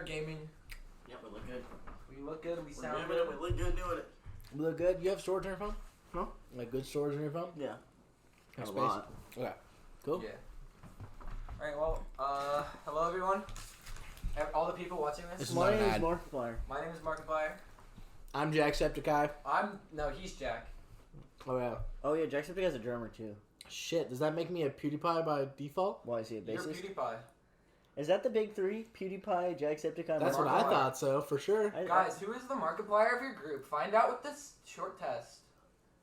gaming. Yep, we look good. We look good. We We're sound doing good. it. We look good doing it. You look good. You have storage on your phone? No. Like good storage on your phone? Yeah. Have A space? lot. Okay. Cool. Yeah. All right. Well, hello everyone. All the people watching this. This is My not an name is ad. Markiplier. My name is Markiplier. I'm Jacksepticeye. He's Jack. Oh yeah. Oh yeah, Jacksepticeye has a drummer too. Shit, does that make me a PewDiePie by default? Why is he a You're bassist? PewDiePie. Is that the big three? PewDiePie, Jacksepticeye, That's what I Markiplier. thought so, for sure. Guys, who is the Markiplier of your group? Find out with this short test.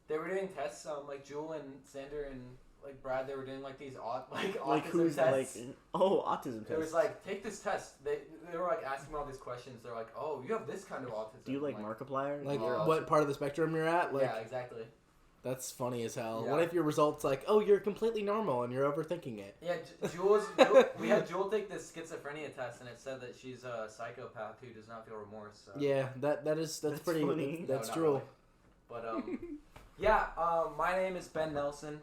They were doing tests. Like Jewel and Sander and like Brad. They were doing like these autism who's tests. autism It was test. like, take this test. They were like asking all these questions. They're like, oh, you have this kind of autism. Do you like I'm Markiplier? Like, Oh. what part of the spectrum you're at? Like, yeah, exactly. that's funny as hell. Yeah. What if your result's like, oh, you're completely normal and you're overthinking it? Yeah, we had Jewel take this schizophrenia test, and it said that she's a psychopath who does not feel remorse. So. Yeah, that's pretty funny. That's No, not true. really. But yeah. My name is Ben Nelson.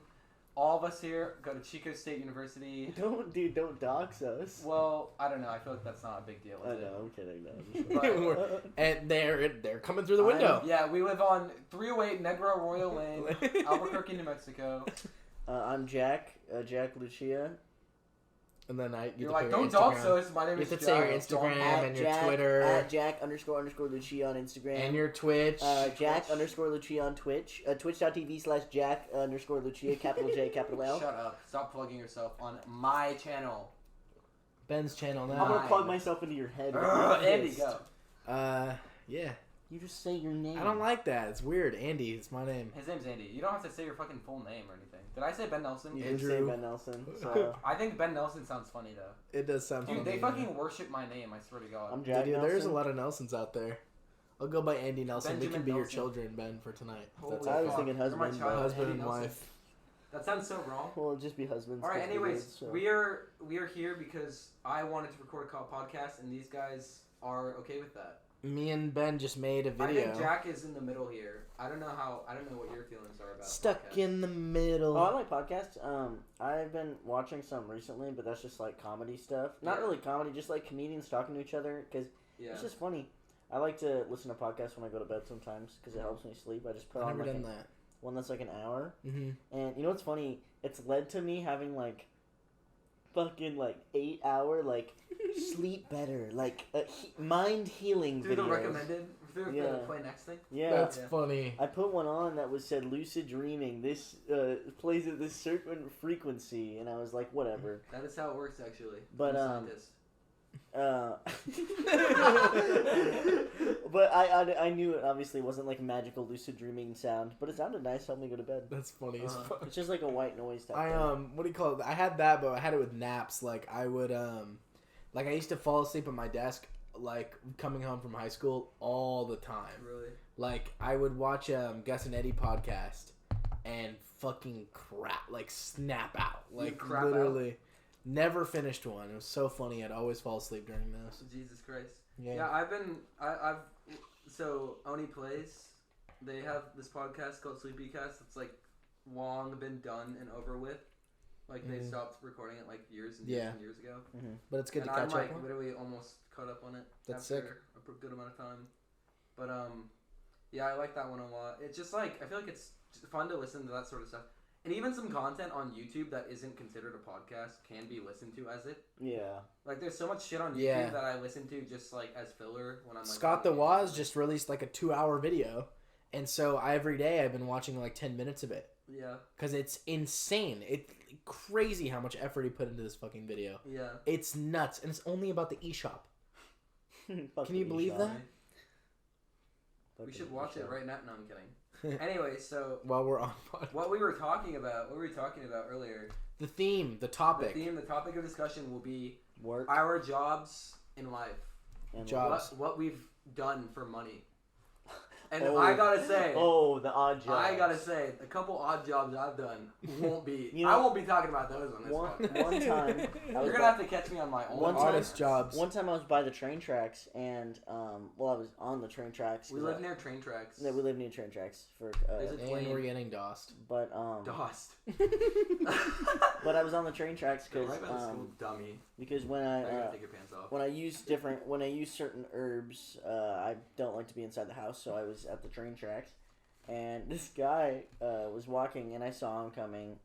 All of us here go to Chico State University. Don't dox us. Well, I don't know. I feel like that's not a big deal. I Is it? know, I'm kidding. No, But, And they're coming through the window. yeah, we live on 308 Negro Royal Lane, Albuquerque, New Mexico. I'm Jack. Jack Lucia. And then you You're to like, put don't your talk Instagram. so. It's my name You is have to Jack. say your Instagram and your Jack, Twitter At Jack __ Lucia on Instagram. and your Twitch. Jack _ Lucia on Twitch. Twitch.tv/Jack _ Lucia, capital J, capital L. Shut up. Stop plugging yourself on my channel. Ben's channel I'm now. gonna plug myself into your head. Andy, go. Yeah. You just say your name. I don't like that. It's weird. Andy, it's my name. His name's Andy. You don't have to say your fucking full name or anything. Did I say Ben Nelson? You just say Andrew. Ben Nelson. So I think Ben Nelson sounds funny though. It does sound Dude, funny. they fucking worship my name. I swear to God. I'm They Jack do. Nelson. There's a lot of Nelsons out there. I'll go by Andy Nelson. we Benjamin can be your Nelson. children, Ben, for tonight. If Holy that's I was okay. thinking You're my husband, child, but- Husband Andy and Nelson. wife. That sounds so wrong. Well, it'll just be husbands. All right. 'cause we're Anyways, good, so. we are here because I wanted to record a podcast, and these guys are okay with that. Me and Ben just made a I video. think Jack is in the middle here. I don't know what your feelings are about. Stuck podcasts. in the middle. Oh, I like podcasts. I've been watching some recently, but that's just like comedy stuff. Not Yeah. really comedy, just like comedians talking to each other because Yeah. it's just funny. I like to listen to podcasts when I go to bed sometimes because it helps me sleep. I just put I've on never like done that. one that's like an hour. Mm-hmm. And you know what's funny? It's led to me having like fucking like 8-hour like sleep better, like mind healing Through videos. the recommended, through Yeah. the play next thing. Yeah. That's Yeah. funny. I put one on that was said lucid dreaming. This plays at this certain frequency, and I was like, whatever. That is how it works, actually. But, I'm a scientist. But I knew it obviously wasn't like magical lucid dreaming sound, but it sounded nice. Helped me go to bed. That's funny as fuck. It's just like a white noise type. I thing. what do you call it? I had that, but I had it with naps. Like I would like I used to fall asleep at my desk, like coming home from high school all the time. Really? Like I would watch Gus and Eddie podcast and fucking crap, like snap out, like crap literally. Never finished one. It was so funny. I'd always fall asleep during those. Jesus Christ. Yeah. Yeah, I've so Oni Plays, they have this podcast called Sleepycast. It's like long been done and over with. Like they stopped recording it like years and years Yeah. and years ago. But it's good And to I'm catch like up on. literally almost caught up on it. That's after sick. a good amount of time. But yeah, I like that one a lot. It's just like I feel like it's fun to listen to that sort of stuff. And even some content on YouTube that isn't considered a podcast can be listened to as it. Yeah. Like there's so much shit on YouTube Yeah. that I listen to just like as filler when I'm like Scott the eating Waz something. just released like a 2-hour video, and so every day I've been watching like 10 minutes of it Yeah. because it's insane. It's crazy how much effort he put into this fucking video. Yeah. It's nuts, and it's only about the eShop. Can you believe that? We should watch it right now. No, I'm kidding. Anyway, so While we're on podcast. what we were talking about earlier, The theme, the the topic, topic of discussion will be Work our jobs in life. and Jobs. What we've done for money. And I gotta say, the odd jobs. I gotta say, a couple odd jobs I've done won't be. You know, I won't be talking about those on this podcast. one time, You're gonna have to catch me on my own. One time- Artist jobs. One time I was by the train tracks, and I was on the train tracks. We live near train tracks. Yeah, we live near train tracks for. There's a And we're getting DOSed. But Dost. but I was on the train tracks Right by the school, dummy. because when Now you're I gonna take your pants off. when I use certain herbs, I don't like to be inside the house, so I was at the train tracks, and this guy was walking, and I saw him coming,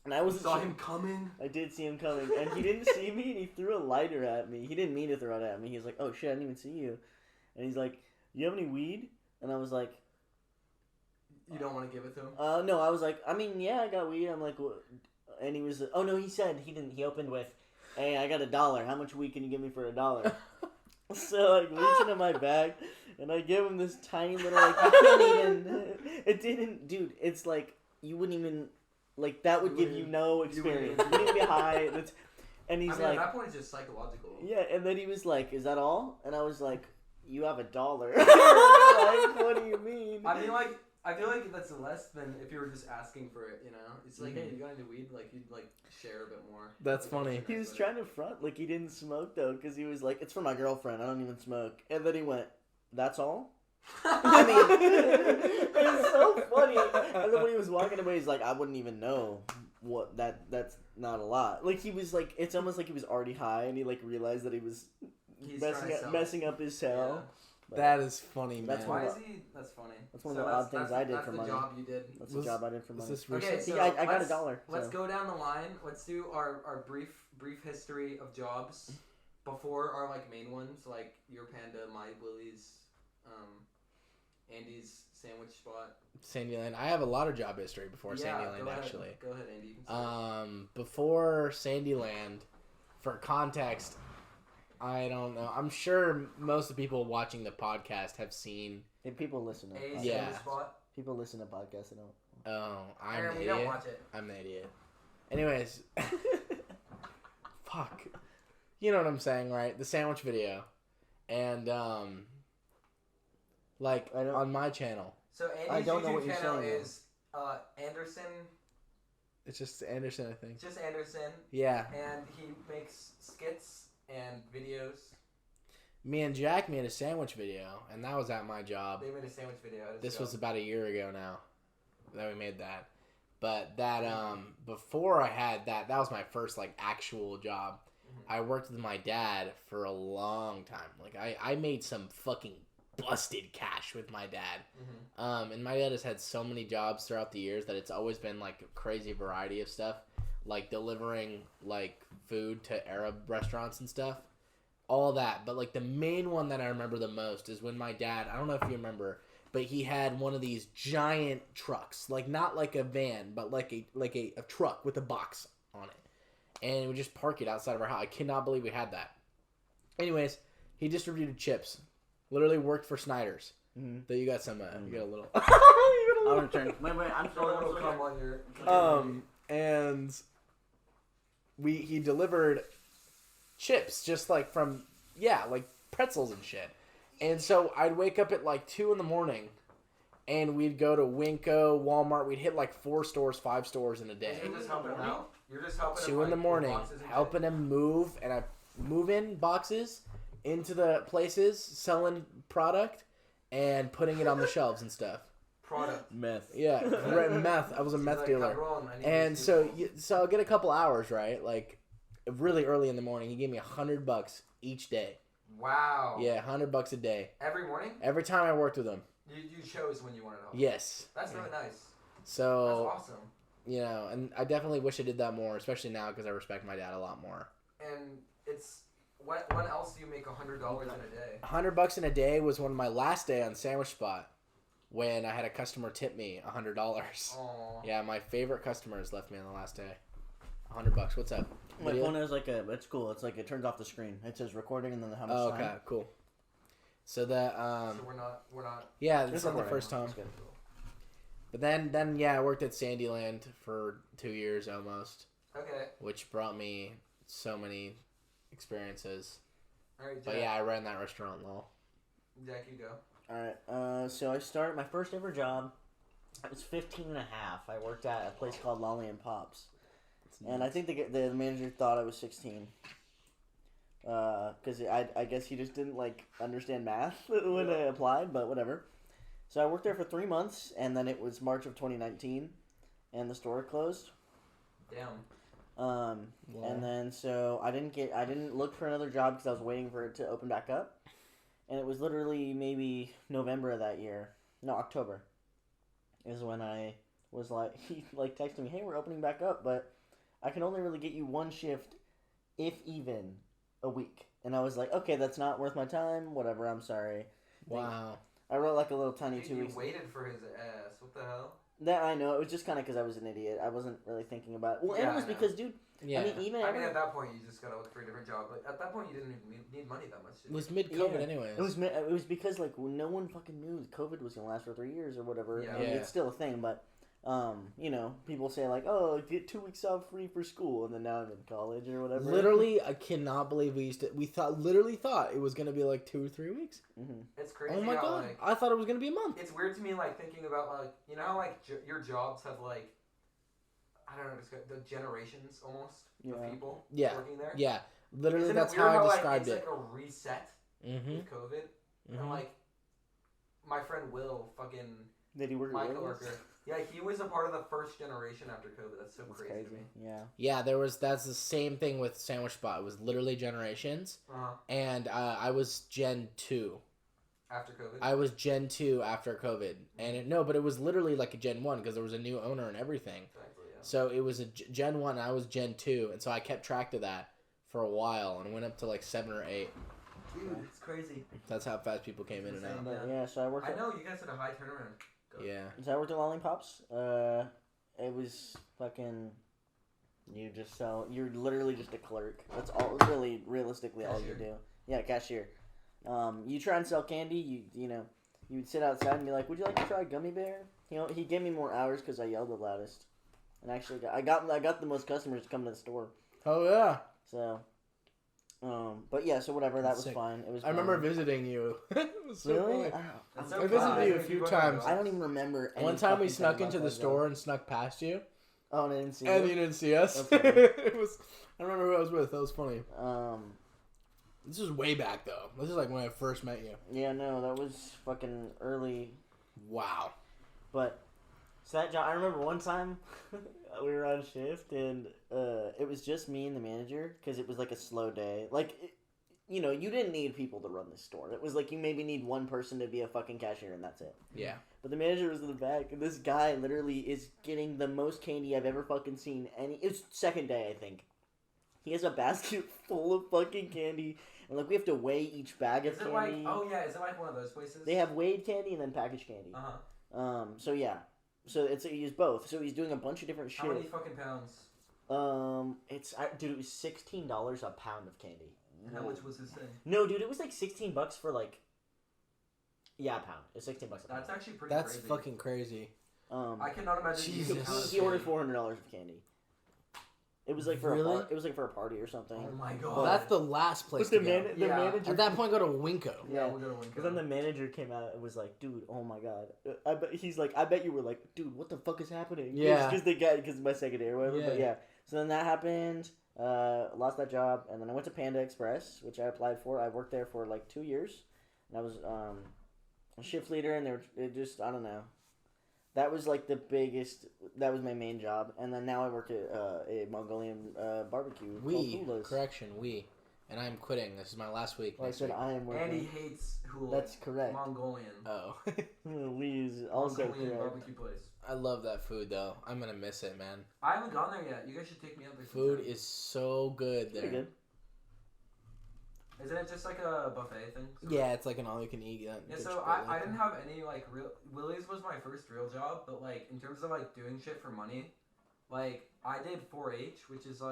and I You wasn't saw sure- him coming. I did see him coming, and he didn't see me, and he threw a lighter at me. He didn't mean to throw it at me. He was like, "Oh shit, I didn't even see you," and he's like, "You have any weed?" And I was like, You don't want to give it to him. No, I was like, I mean, yeah, I got weed. I'm like, what? And he was, oh no, he said he didn't. He opened with, "Hey, I got $1. How much weed can you give me for $1?" So I reach into my bag and I give him this tiny little like you can't even. It didn't, dude. It's like you wouldn't even like that would You give wouldn't- you no you wouldn't experience. even- You wouldn't be high. And he's I mean, like, at that point, it's just psychological. yeah. And then he was like, "Is that all?" And I was like, "You have $1." Like, what do you mean? I feel like that's less than if you were just asking for it. You know, it's like, hey, you got any weed? Like you'd like share a bit more. That's Like, funny. He was trying to front like he didn't smoke though, because he was like, "It's for my girlfriend. I don't even smoke." And then he went, "That's all?" I mean, it's so funny. And then when he was walking away, he's like, "I wouldn't even know what that's not a lot." Like he was like, it's almost like he was already high, and he like realized that he was He's trying to sell. messing up his cell. But That is funny, man. That's Why is he? That's funny. That's one of the odd things I did for money. That's the job you did. That's Was- the job I did for Is money. this Okay, recent? so I got let's- $1. Let's so. go down the line. Let's do our brief history of jobs before our like main ones, like your Panda, my Willie's, Andy's sandwich spot. Sandyland. I have a lot of job history before Sandyland, go ahead. actually. Go ahead, Andy. You can start. Before Sandyland, for context, I don't know. I'm sure most of the people watching the podcast have seen. If people listen to A podcasts. Yeah. sandwich spot. People listen to podcasts. They don't. Oh, I'm Aaron, an we idiot. don't watch it. I'm an idiot. Anyways, fuck. You know what I'm saying, right? The sandwich video, and like I don't- on my channel, So I Andy's don't know YouTube what you're channel saying, though. is Anderson, it's just Anderson, I think. just Anderson, Yeah, and he makes skits and videos. me and Jack made a sandwich video, and that was at my job. They made a sandwich video. At his This job. was about a year ago now that we made that. But that before I had that was my first like actual job. Mhm. I worked with my dad for a long time. Like I made some fucking busted cash with my dad. Mhm. And my dad has had so many jobs throughout the years that it's always been like a crazy variety of stuff, like delivering like food to Arab restaurants and stuff. All that, but like the main one that I remember the most is when my dad, I don't know if you remember, but he had one of these giant trucks, like not like a van, but like a truck with a box on it, and we would just park it outside of our house. I cannot believe we had that. Anyways, he distributed chips, literally worked for Snyder's. Mm-hmm. Though you got some, you got a little. I'll return. Wait, I'm Throw a sorry. little cum on your. And he delivered chips just like from like pretzels and shit. And so I'd wake up at like 2 a.m. and we'd go to Winco, Walmart. We'd hit like 4 stores, 5 stores in a day. You're just helping him out. You're just helping 2 him. in the like, morning, with boxes and helping him move, and I move in boxes into the places, selling product, and putting it on the shelves and stuff. product. Meth. Yeah, meth. I was a She's meth like, dealer. "Cabron, I need And these so, people." so I'll get a couple hours, right? Like, really early in the morning. He gave me $100 each day. Wow. Yeah, $100 a day. Every morning? Every time I worked with him. You chose when you wanted to help. Yes. That's really nice. That's So, awesome. you know, and I definitely wish I did that more, especially now because I respect my dad a lot more. And it's when else do you make $100 in a day? $100 in a day was one of my last day on Sandwich Spot when I had a customer tip me $100. Aw. Yeah, my favorite customers left me on the last day. $100. What's up? My Video? phone has like it's cool. It's like it turns off the screen. It says recording and then how much Oh, time. okay, cool. So that So we're not. yeah, It's this is not the recording. first time. It's good. But then yeah, I worked at Sandyland for 2 years almost, Okay. which brought me so many experiences. All right, Jack. But yeah, I ran that restaurant, lol. Jack, you go. Alright, so I started my first ever job. I was 15 and a half. I worked at a place called Lolly and Pops. And I think the manager thought I was 16. Because I guess he just didn't, understand math when I applied, but whatever. So I worked there for 3 months, and then it was March of 2019, and the store closed. Damn. And then so I didn't look for another job because I was waiting for it to open back up. And it was literally maybe November of that year. No, October. Is when I was he texted me, hey, we're opening back up, but I can only really get you one shift, if even, a week. And I was like, okay, that's not worth my time. Whatever, I'm sorry. Wow. I wrote a little tiny 2 weeks. You waited for his ass. What the hell? That I know. It was just kind of because I was an idiot. I wasn't really thinking about it. Well, and it was because, dude. Yeah. I mean, at that point, you just gotta look for a different job. But at that point, you didn't even need money that much. It was mid-COVID anyways. It was because no one fucking knew COVID was gonna last for 3 years or whatever. Yeah. I mean, it's still a thing, but people say oh, get 2 weeks off free for school, and then now I'm in college or whatever. Literally, I cannot believe we literally thought it was gonna be 2 or 3 weeks. Mm-hmm. It's crazy. Oh my god! I thought it was gonna be a month. It's weird to me, thinking about how your jobs have I don't know, the generations almost of people working there. Yeah, literally, Isn't that's it weird how I described it's it. a reset with COVID, Mm-hmm. and my friend Will, fucking Did he work my at coworker. Yeah, he was a part of the first generation after COVID. That's crazy to me. Yeah. Yeah, that's the same thing with Sandwich Spot. It was literally generations, and I was Gen 2. After COVID? I was Gen 2 after COVID. And but it was literally a Gen 1 because there was a new owner and everything. Exactly, yeah. So it was a Gen 1 and I was Gen 2. And so I kept track of that for a while and went up to 7 or 8. Dude, it's crazy. That's how fast people came in and out. Yeah, so I worked I know, you guys had a high turnaround. Yeah. So I worked at Lollipops. It was fucking... You're literally just a clerk. That's all, really, realistically, all you do. Yeah, cashier. You try and sell candy, you'd sit outside and be like, would you like to try a gummy bear? He gave me more hours because I yelled the loudest. And actually, I got the most customers to come to the store. Oh, yeah. So, but yeah, so whatever, that was sick. fine. It was I remember visiting you. It was so really? funny. I visited you a few times. I don't even remember. One time we snuck into the store and snuck past you. Oh, and I didn't see you? And you didn't see us. Okay. It was. I don't remember who I was with. That was funny. This was way back though. This is when I first met you. Yeah, no, that was fucking early. Wow. But so that job, I remember one time we were on shift and it was just me and the manager because it was a slow day. You didn't need people to run this store. It was you maybe need one person to be a fucking cashier and that's it. Yeah. But the manager was in the back and this guy literally is getting the most candy I've ever fucking seen. It's second day, I think. He has a basket full of fucking candy. And we have to weigh each bag of candy. Is it one of those places? They have weighed candy and then packaged candy. So yeah. So he's both. So he's doing a bunch of different shit. How many fucking pounds? Dude, it was $16 a pound of candy. And how much was his thing? No, dude, it was $16 for yeah, a pound. It's $16 a pound. That's actually pretty That's crazy. fucking crazy. I cannot imagine. He ordered $400 of candy. It was for Really? it was for a party or something. Oh my god. Well, that's the last place But to the go. manager. At that point, go to Winco. Yeah, we'll go to Winco. Because then the manager came out and was like, "Dude, oh my god!" I bet you were like, "Dude, what the fuck is happening?" Yeah. Because my second day or whatever. Yeah. But yeah, so then that happened. Lost that job, and then I went to Panda Express, which I applied for. I worked there for 2 years, and I was a shift leader, and I don't know. That was the biggest. That was my main job, and then now I work at a Mongolian barbecue. And I'm quitting. This is my last week. Well, I said I am working. And he hates Hula. That's correct. Mongolian. Oh. We is also Mongolian correct. barbecue place. I love that food though. I'm gonna miss it, man. I haven't gone there yet. You guys should take me out there. Food is so good there. Pretty good. Isn't it just a buffet thing? Yeah, it's an all-you-can-eat. Yeah, so I didn't have any real. Willie's was my first real job, but in terms of doing shit for money, I did 4-H, which is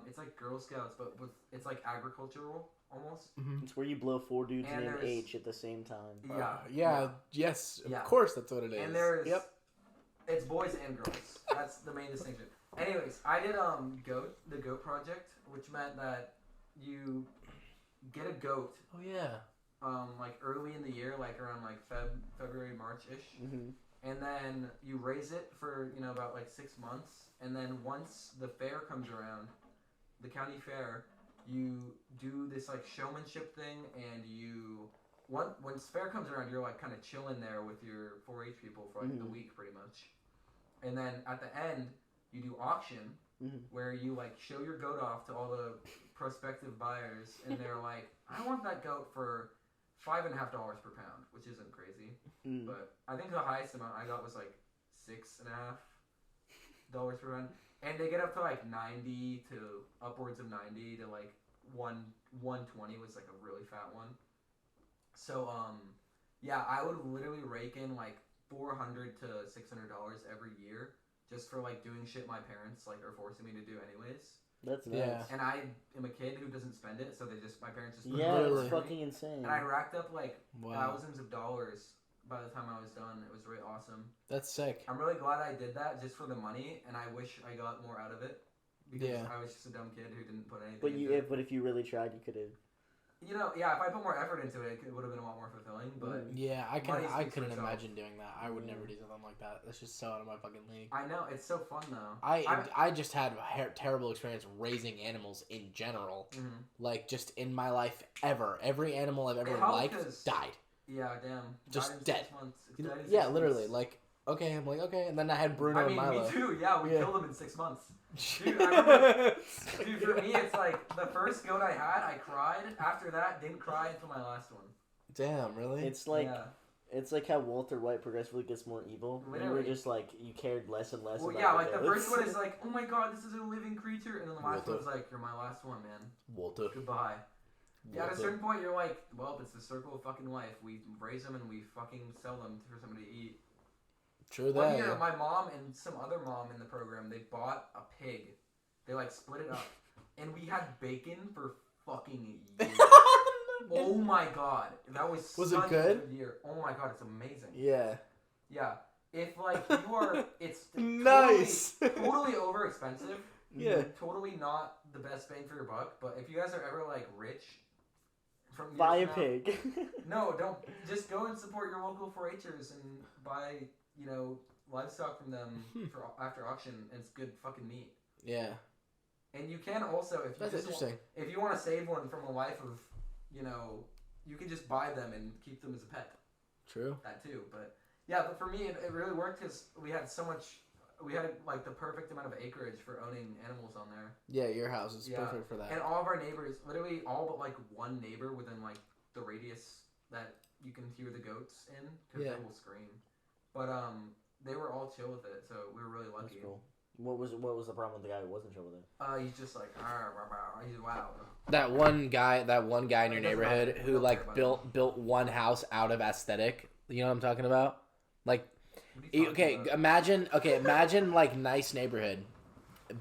it's Girl Scouts, but it's agricultural almost. Mm-hmm. It's where you blow 4 dudes And named there's- H at the same time. Yes, Yeah. of course that's what it is. And there's Yep. it's boys and girls. That's the main distinction. Anyways, I did the goat project, which meant that you get a goat. Oh yeah. like early in the year, like around like February, March-ish. Mm-hmm. And then you raise it for, about like 6 months. And then once the fair comes around, the county fair, you do this like showmanship thing, and once fair comes around, you're like kind of chilling there with your 4-H people for like the week pretty much. And then at the end, you do auction, where you like show your goat off to all the prospective buyers, and they're like, I want that goat for $5.50 per pound, which isn't crazy, but I think the highest amount I got was like $6.50 per pound, and they get up to like 90 to upwards of 90 to like 120 was like a really fat one. So yeah, I would literally rake in like $400 to $600 every year just for like doing shit my parents like are forcing me to do anyways. That's nice. Yeah. And I am a kid who doesn't spend it, so my parents just put Yeah, it it's for fucking me. insane. And I racked up like Wow. thousands of dollars by the time I was done. It was really awesome. That's sick. I'm really glad I did that just for the money, and I wish I got more out of it because Yeah. I was just a dumb kid who didn't put anything But into it. but if you really tried, you could have. Yeah, if I put more effort into it, it would have been a lot more fulfilling. But Yeah, I Money speaks for couldn't itself. imagine doing that. I would never do something like that. That's just so out of my fucking league. I know it's so fun though. I just had a terrible experience raising animals in general. Mhm. Like just in my life ever, every animal I've ever It helped liked 'cause- died. Yeah, damn. Just Died in dead. 6 months. It died in Yeah, 6 literally. months. Like okay, I'm like okay, and then I had Bruno I mean, and Milo. me too. Yeah, we Yeah. killed them in 6 months. Dude, I remember, dude, for me, it's like the first goat I had, I cried. After that, didn't cry until my last one. Damn, really? It's like yeah. it's like how Walter White progressively gets more evil. You were Literally. just like you cared less and less. Well, about yeah, like the goats. first one is like, oh my god, this is a living creature, and then the last Walter. one's like, you're my last one, man. Walter. Goodbye. Yeah, at a Walter. certain point, you're like, well, it's the circle of fucking life. We raise them and we fucking sell them for somebody to eat. True One that. year, Yeah. my mom and some other mom in the program, they bought a pig. They like split it up, and we had bacon for fucking years. Oh my god, that was Was such it good? a good year. Oh my god, it's amazing. Yeah. Yeah, if like you are, it's Nice. totally over expensive. Yeah. Totally not the best bang for your buck. But if you guys are ever like rich, from years Buy a from now- pig. No, don't. Just go and support your local 4-Hers and buy, livestock from them for after auction. And it's good fucking meat. Yeah. And you can also, if you That's just interesting. if you want to save one from a life of, you can just buy them and keep them as a pet. True. That too, but yeah, but for me it really worked because we had like the perfect amount of acreage for owning animals on there. Yeah, your house is Yeah. perfect for that. And all of our neighbors, literally all but like one neighbor within like the radius that you can hear the goats in, because Yeah. they will scream. But they were all chill with it, so we were really lucky. That's cool. What was the problem with the guy who wasn't chill with it? He's just like, he's wow. That one guy in your It doesn't matter. neighborhood We who don't like care about built one house out of aesthetic. You know what I'm talking about? Like What are you talking about? imagine like nice neighborhood.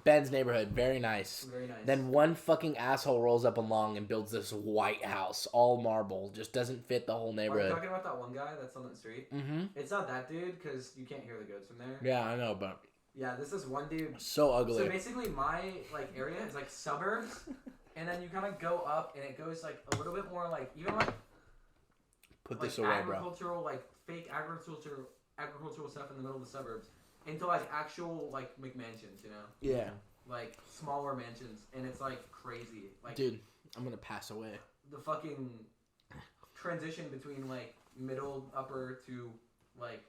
Ben's neighborhood, very nice. Very nice. Then one fucking asshole rolls up along and builds this white house, all marble, just doesn't fit the whole Are you neighborhood. talking about that one guy that's on the street? Mm-hmm. It's not that dude, because you can't hear the goats from there. Yeah, I know, but Yeah, this is one dude. so ugly. So basically, my like area is like suburbs, and then you kind of go up, and it goes like a little bit more like even like Put like this away, bro. agricultural, like fake agricultural stuff in the middle of the suburbs into like actual like McMansions, Yeah, like smaller mansions, and it's like crazy. Like dude, I'm gonna pass away. the fucking transition between like middle upper to like.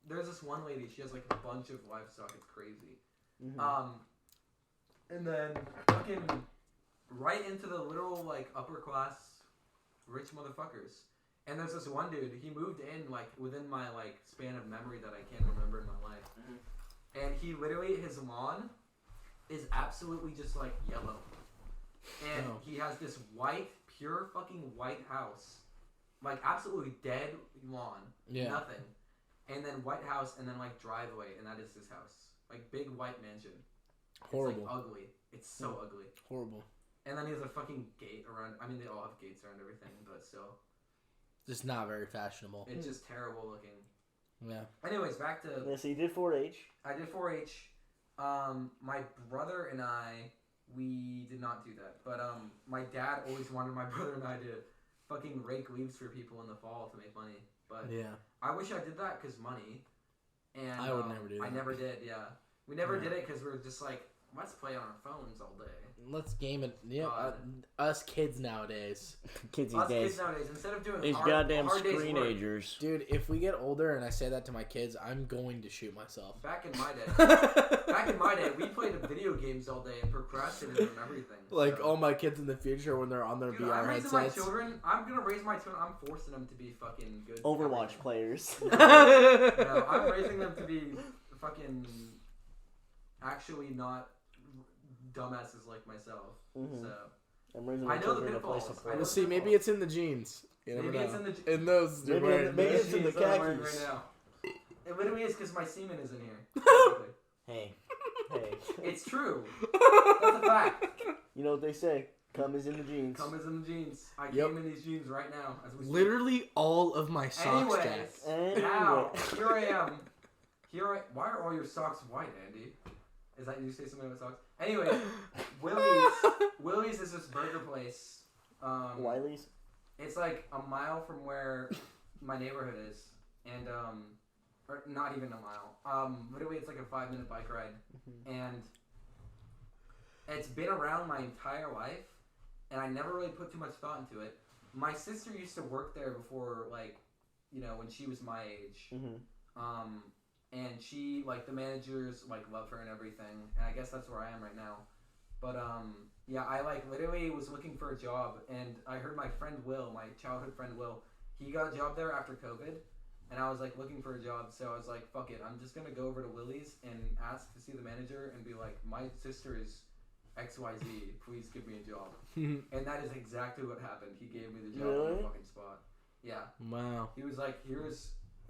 There's this one lady. She has like a bunch of livestock. It's crazy. Mhm. And then fucking right into the literal like upper class rich motherfuckers. And there's this one dude, he moved in like within my like span of memory that I can't remember in my life. Mhm. And he literally, his lawn is absolutely just like yellow. And Oh. he has this white, pure fucking white house. Like absolutely dead lawn. Yeah. Nothing. And then white house and then like driveway, and that is his house. Like big white mansion. Horrible. It's like ugly. It's so ugly. Horrible. And then he has a fucking gate around. I mean, they all have gates around everything, but still, Just not very fashionable. it's just terrible looking. Yeah. Anyways, back to Yeah, so you did 4-H. I did 4-H. My brother and I, we did not do that, but my dad always wanted my brother and I to fucking rake leaves for people in the fall to make money. But Yeah. I wish I did that because money. And I would never do that. I never did. Yeah, we never Yeah. did it because we were just like, let's play on our phones all day. Let's game it. Yeah, us kids nowadays. Kids these Us days. kids nowadays, instead of doing These hard, goddamn hard day's work, screenagers. Dude, if we get older and I say that to my kids, I'm going to shoot myself. back in my day, we played video games all day and procrastinated on everything. Like so. all my kids in the future when they're on their Dude, VR I'm raising headsets. my children. I'm gonna raise my children. I'm forcing them to be fucking good. Overwatch players. No, I'm raising them to be fucking actually not dumbasses like myself. Mhm. So I'm raising I my know the children to play pitfalls. I support. know Well, see, maybe it's in the genes. You never Maybe know. it's in the in those. Maybe right, in the- maybe it's in the Jeans that I'm wearing khakis. right now. It literally is because my semen is in here. Hey. It's true. That's a fact. You know what they say? Cum is in the jeans. Cum is in the jeans. I Yep. came in these jeans right now as we speak. Literally all of my socks, Jack. Anyways, now here I am. Why are all your socks white, Andy? Is that you say something about socks? Anyway, Willie's is this burger place. Wiley's? It's like a mile from where my neighborhood is, and or not even a mile. Literally, it's like a 5-minute bike ride, and it's been around my entire life, and I never really put too much thought into it. My sister used to work there before, like, you know, when she was my age. Mm-hmm. And she, like, the managers, like, love her and everything. And I guess that's where I am right now. But, yeah, I, like, literally was looking for a job. And I heard my friend Will, my childhood friend Will, he got a job there after COVID. And I was, like, looking for a job. So I was like, fuck it. I'm just going to go over to Willie's and ask to see the manager and be like, my sister is XYZ. Please give me a job. And that is exactly what happened. He gave me the job on the fucking spot. Yeah. Wow. He was like,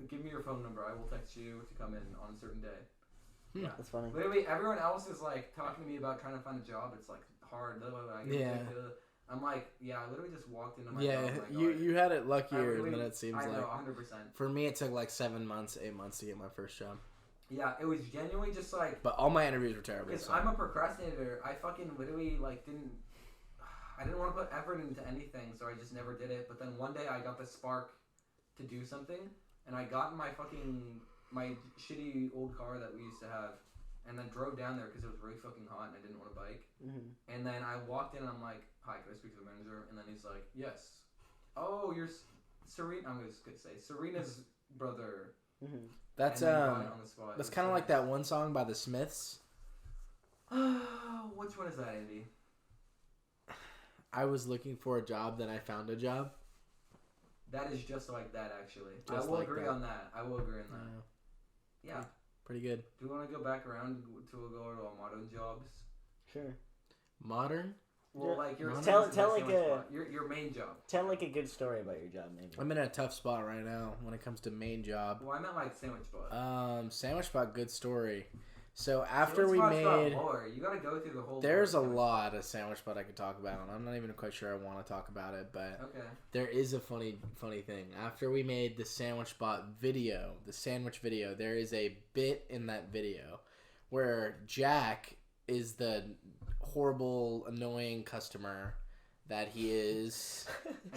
give me your phone number. I will text you to come in on a certain day. Yeah. That's funny. Literally, everyone else is like talking to me about trying to find a job. It's like hard. Blah, blah, blah. I'm like, yeah, I literally just walked into my job. You had it luckier than it seems I know, like. 100%. For me, it took like 7 months, 8 months to get my first job. Yeah, it was genuinely just like. But all my interviews were terrible. Because So. I'm a procrastinator. I fucking literally like I didn't want to put effort into anything, so I just never did it. But then one day I got the spark to do something. And I got in my shitty old car that we used to have, and then drove down there because it was really fucking hot and I didn't want a bike. Mm-hmm. And then I walked in and I'm like, hi, can I speak to the manager? And then he's like, yes. Oh, you're Serena. I'm just gonna say Serena's brother. Mm-hmm. That's And then he got it on the spot. that's kind of like that one song by the Smiths. Which one is that, Andy? I was looking for a job, then I found a job. That is just like that, actually. Just I will like agree that. on that. I will agree on that. Yeah. Pretty good. Do you want to go back around to go to our modern jobs? Sure. Modern? Well, Yeah. like your Tell like your main job. Tell like a good story about your job, maybe. I'm in a tough spot right now when it comes to main job. Well, I meant like sandwich spot. Sandwich spot, good story. So after Sandwich we spot's got made, more. You gotta go through the whole. there's a sandwich spot. lot of sandwich spot I could talk about. I'm not even quite sure I want to talk about it, but Okay. there is a funny thing. After we made the sandwich spot video, the sandwich video, there is a bit in that video where Jack is the horrible, annoying customer that he is.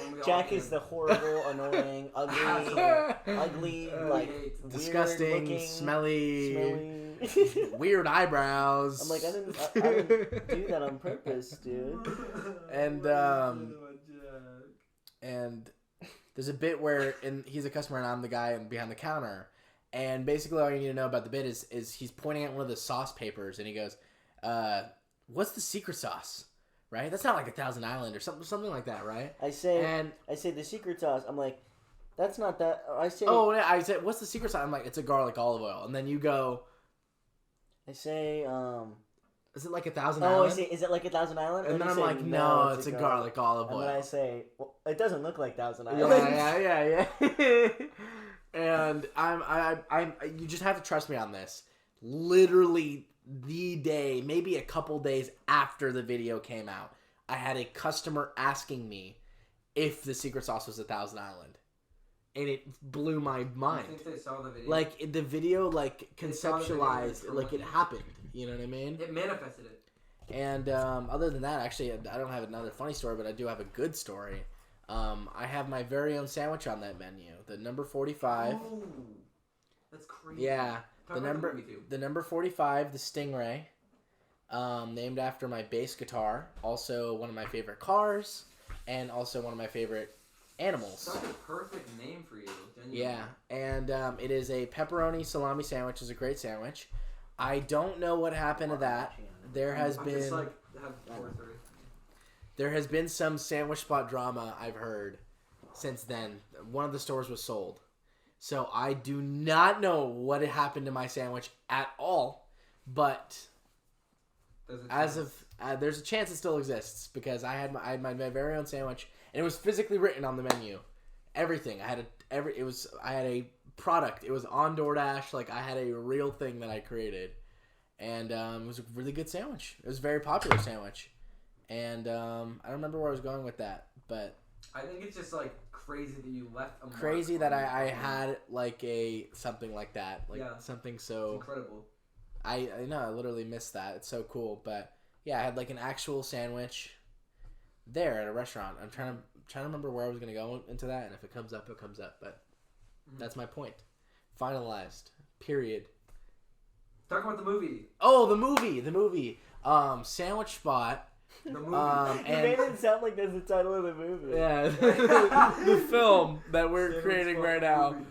And we all Jack hate is him. the horrible, annoying, ugly, like disgusting, weird-looking, smelly, smelly. weird eyebrows. I'm like, I didn't do that on purpose, dude. And there's a bit where he's a customer and I'm the guy behind the counter. And basically all you need to know about the bit is he's pointing at one of the sauce papers and he goes, what's the secret sauce? Right? That's not like 1,000 Island or something like that, right? I say the secret sauce. I'm like, that's not that. I say, what's the secret sauce? I'm like, it's a garlic olive oil. And then you go, I say, is it like 1,000 oh, Island? I say, is it like 1,000 Island? And then you I'm say, like, no, it's a garlic olive And oil. then I say, well, it doesn't look like 1,000 Island. Yeah. And I'm you just have to trust me on this. Literally the day, maybe a couple days after the video came out, I had a customer asking me if the secret sauce was 1,000 Island. And it blew my mind. I think they saw the video. Like the video conceptualized, video like it happened. You know what I mean? It manifested it. And other than that, actually, I don't have another funny story, but I do have a good story. I have my very own sandwich on that menu. The number 45. Oh, that's crazy. Yeah, Talk about the movie too. the number 45, the Stingray, named after my bass guitar. Also one of my favorite cars, and also one of my favorite animals. Such a perfect name for you. Genuinely. Yeah, and it is a pepperoni salami sandwich. It's a great sandwich. I don't know what happened to that. There has been Just like have 4:30. there has been some sandwich spot drama I've heard since then. One of the stores was sold. So I do not know what happened to my sandwich at all, but there's a chance it still exists because I had my very own sandwich and it was physically written on the menu. Everything. I had a product. It was on DoorDash. Like I had a real thing that I created. And it was a really good sandwich. It was a very popular sandwich. And I don't remember where I was going with that, but I think it's just like crazy that you left a mark crazy that on I your phone. had like something like that. Like something It's so incredible. I know I literally missed that. It's so cool. But yeah, I had like an actual sandwich there at a restaurant. I'm trying to remember where I was gonna go into that, and if it comes up, it comes up. But that's my point. Finalized. Period. Talk about the movie. Oh, the movie. Sandwich Spot. The movie. You made it sound like that's the title of the movie. Yeah, the film that we're Sandwich creating Spot right now. movie.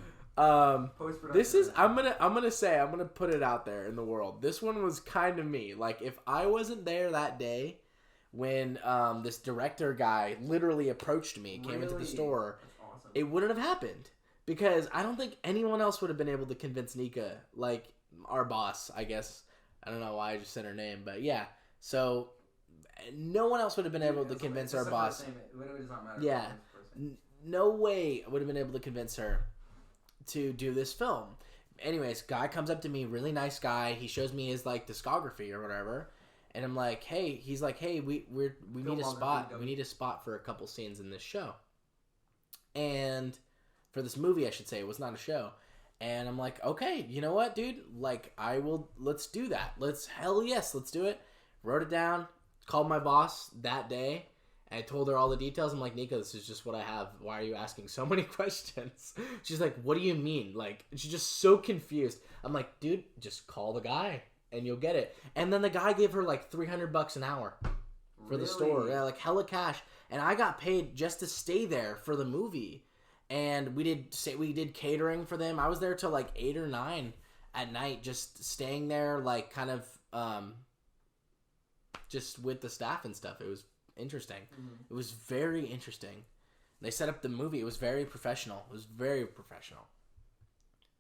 Post-production. This is I'm gonna put it out there in the world. This one was kind of me. Like if I wasn't there that day when this director guy literally approached me, came into the Really? store, That's awesome. it wouldn't have happened because I don't think anyone else would have been able to convince Nika, like our boss. I guess I don't know why I just said her name, but yeah. So no one else would have been able to convince our boss. It does not matter. Yeah. No way I would have been able to convince her to do this film. Anyways, guy comes up to me, really nice guy. He shows me his like discography or whatever, and I'm like, hey, he's like, hey, we need a spot. We need a spot for a couple scenes in this show, and for this movie, I should say. It was not a show. And I'm like, okay, you know what, dude? Like, let's do that. Hell yes, let's do it. Wrote it down, called my boss that day, and I told her all the details. I'm like, Nika, this is just what I have. Why are you asking so many questions? She's like, what do you mean? Like, she's just so confused. I'm like, dude, just call the guy and you'll get it. And then the guy gave her like $300 an hour for the store. Yeah, like hella cash. And I got paid just to stay there for the movie. And we did catering for them. I was there till like 8 or 9 at night, just staying there, like kind of just with the staff and stuff. It was interesting. Mm-hmm. It was very interesting. They set up the movie. It was very professional. It was very professional.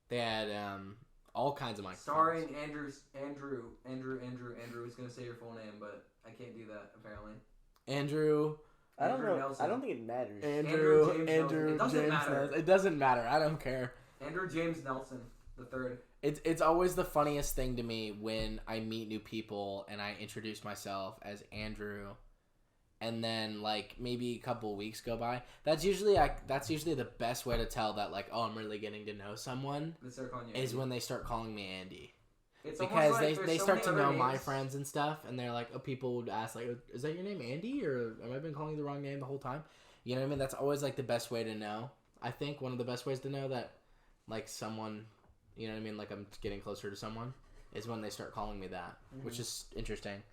They had all kinds of microphones. Starring Andrew was gonna say your full name, but I can't do that apparently. Andrew. I don't know. Nelson. I don't think it matters. Andrew It doesn't James matter. Nelson. It doesn't matter. I don't care. Andrew James Nelson the third. It's always the funniest thing to me when I meet new people and I introduce myself as Andrew, and then like maybe a couple of weeks go by. That's usually the best way to tell that like, oh, I'm really getting to know someone is when they start calling me Andy. It's because like they start to know my names. friends and stuff, and they're like, people would ask like, is that your name Andy, or have I been calling you the wrong name the whole time? You know what I mean? That's always like the best way to know. I think one of the best ways to know that like someone, you know what I mean, like I'm getting closer to someone, is when they start calling me that, which is interesting.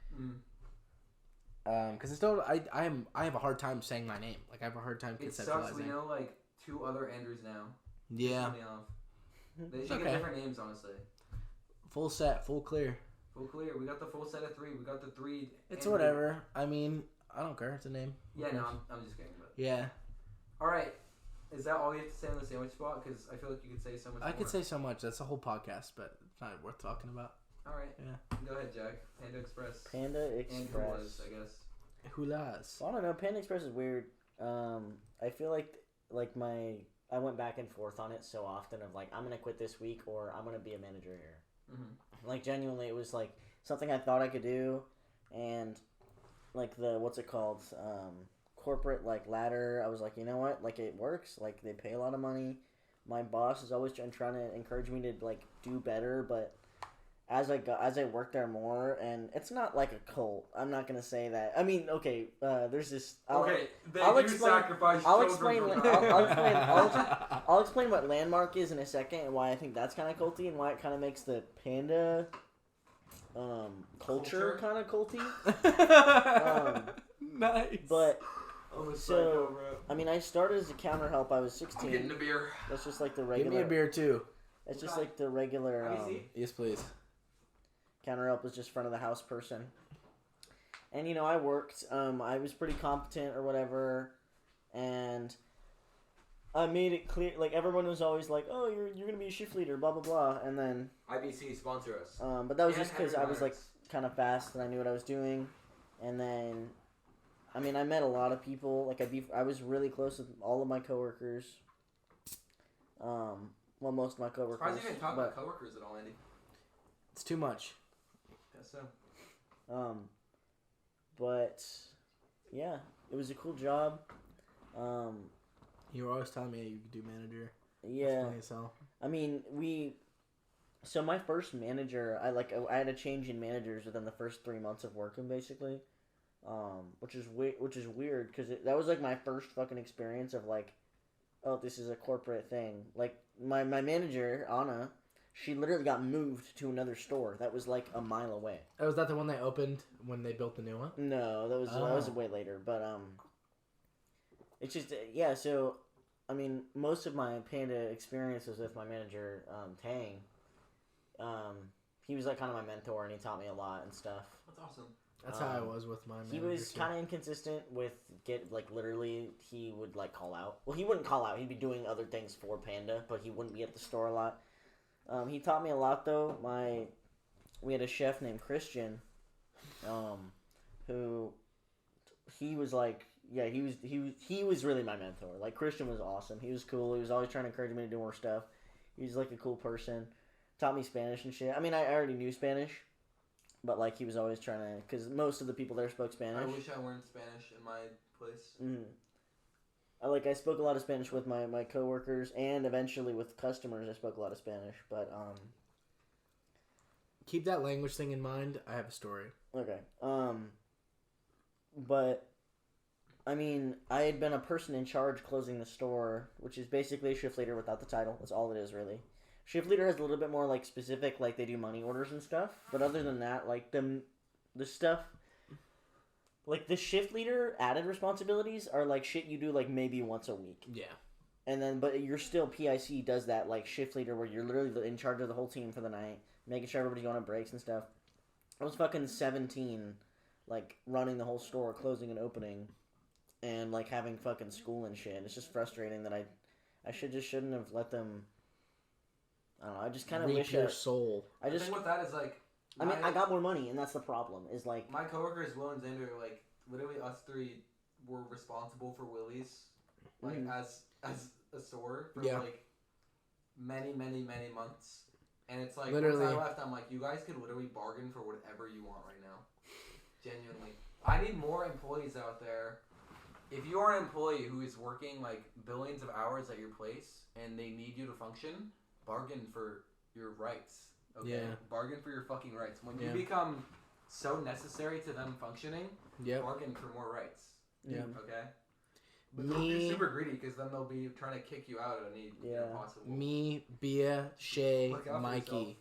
Because I have a hard time saying my name. Like I have a hard time conceptualizing. It sucks. We know like 2 other Andrews now. Yeah. They should get different names, honestly. Full set, full clear. Full clear. We got the full set of 3. We got the 3. It's whatever. I mean, I don't care. It's a name. Yeah, no, I'm just kidding. But yeah. All right. Is that all you have to say on the sandwich spot? Because I feel like you could say so much more. I could say so much. That's a whole podcast, but it's not worth talking about. All right. Yeah. Go ahead, Jack. Panda Express. Panda Express. Andrew was, I guess. Hulas. Well, I don't know. Panda Express is weird. I feel like I went back and forth on it so often of like, I'm gonna quit this week or I'm gonna be a manager here. Mm-hmm. Like genuinely, it was like something I thought I could do, and like the what's it called, corporate like ladder. I was like, you know what, like it works. Like they pay a lot of money. My boss is always trying to encourage me to like do better, but as I worked there more, and it's not like a cult. I'm not gonna say that. I mean, okay, there's this. I'll explain what Landmark is in a second, and why I think that's kind of culty, and why it kind of makes the panda culture kind of culty. Nice. But so I mean, I started as a counter help. I was 16. I'm getting a beer. That's just like the regular. Give me a beer too. It's just like the regular. Yes, please. Counter help was just front of the house person. And you know, I worked. I was pretty competent or whatever, and I made it clear. Like everyone was always like, "Oh, you're gonna be a shift leader," blah blah blah. And then IBC sponsor us. But that was just because I was like kind of fast and I knew what I was doing. And then, I mean, I met a lot of people. Like I was really close with all of my coworkers. Well, most of my coworkers. Surprised you didn't talk about coworkers at all, Andy. It's too much. Guess so. But yeah, it was a cool job. You were always telling me you could do manager. Yeah. That's funny as hell. I mean, so my first manager, I had a change in managers within the first 3 months of working, basically, which is weird because that was like my first fucking experience of like, oh, this is a corporate thing. Like my manager Anna, she literally got moved to another store that was like a mile away. Oh, was that the one they opened when they built the new one? No, that was way later. But it's just yeah. So I mean, most of my Panda experience was with my manager Tang. He was like kind of my mentor, and he taught me a lot and stuff. That's awesome. That's how I was with my manager. He was kind of inconsistent with literally he would like call out. Well, he wouldn't call out. He'd be doing other things for Panda, but he wouldn't be at the store a lot. He taught me a lot though. We had a chef named Christian, who he was like, yeah, he was really my mentor. Like Christian was awesome. He was cool. He was always trying to encourage me to do more stuff. He was like a cool person. Taught me Spanish and shit. I mean, I already knew Spanish, but like he was always trying to, because most of the people there spoke Spanish. I wish I learned Spanish in my place. I spoke a lot of Spanish with my coworkers, and eventually with customers I spoke a lot of Spanish, but keep that language thing in mind. I have a story. Okay. But I mean, I had been a person in charge closing the store, which is basically a shift leader without the title. That's all it is, really. Shift leader has a little bit more like specific, like they do money orders and stuff. But other than that, like the stuff, like the shift leader added responsibilities are like shit you do like maybe once a week. Yeah. And then, but you're still PIC does that like shift leader where you're literally in charge of the whole team for the night, making sure everybody's going on breaks and stuff. I was fucking 17, like running the whole store, closing and opening, and like having fucking school and shit. It's just frustrating that I shouldn't have let them. I don't know. I just kind of wish your soul. The thing with that is like, I mean, I got more money, and that's the problem. Is like my coworkers Will and Xander, like literally us three were responsible for Willie's, like as a store for like many months, and it's like literally, once I left, I'm like, you guys could literally bargain for whatever you want right now. Genuinely, I need more employees out there. If you are an employee who is working like billions of hours at your place and they need you to function, bargain for your rights. Okay? Yeah. Bargain for your fucking rights. When you become so necessary to them functioning, bargain for more rights. Yeah. Okay? But don't be super greedy because then they'll be trying to kick you out at any possible. Me, Bia, Shay, Mikey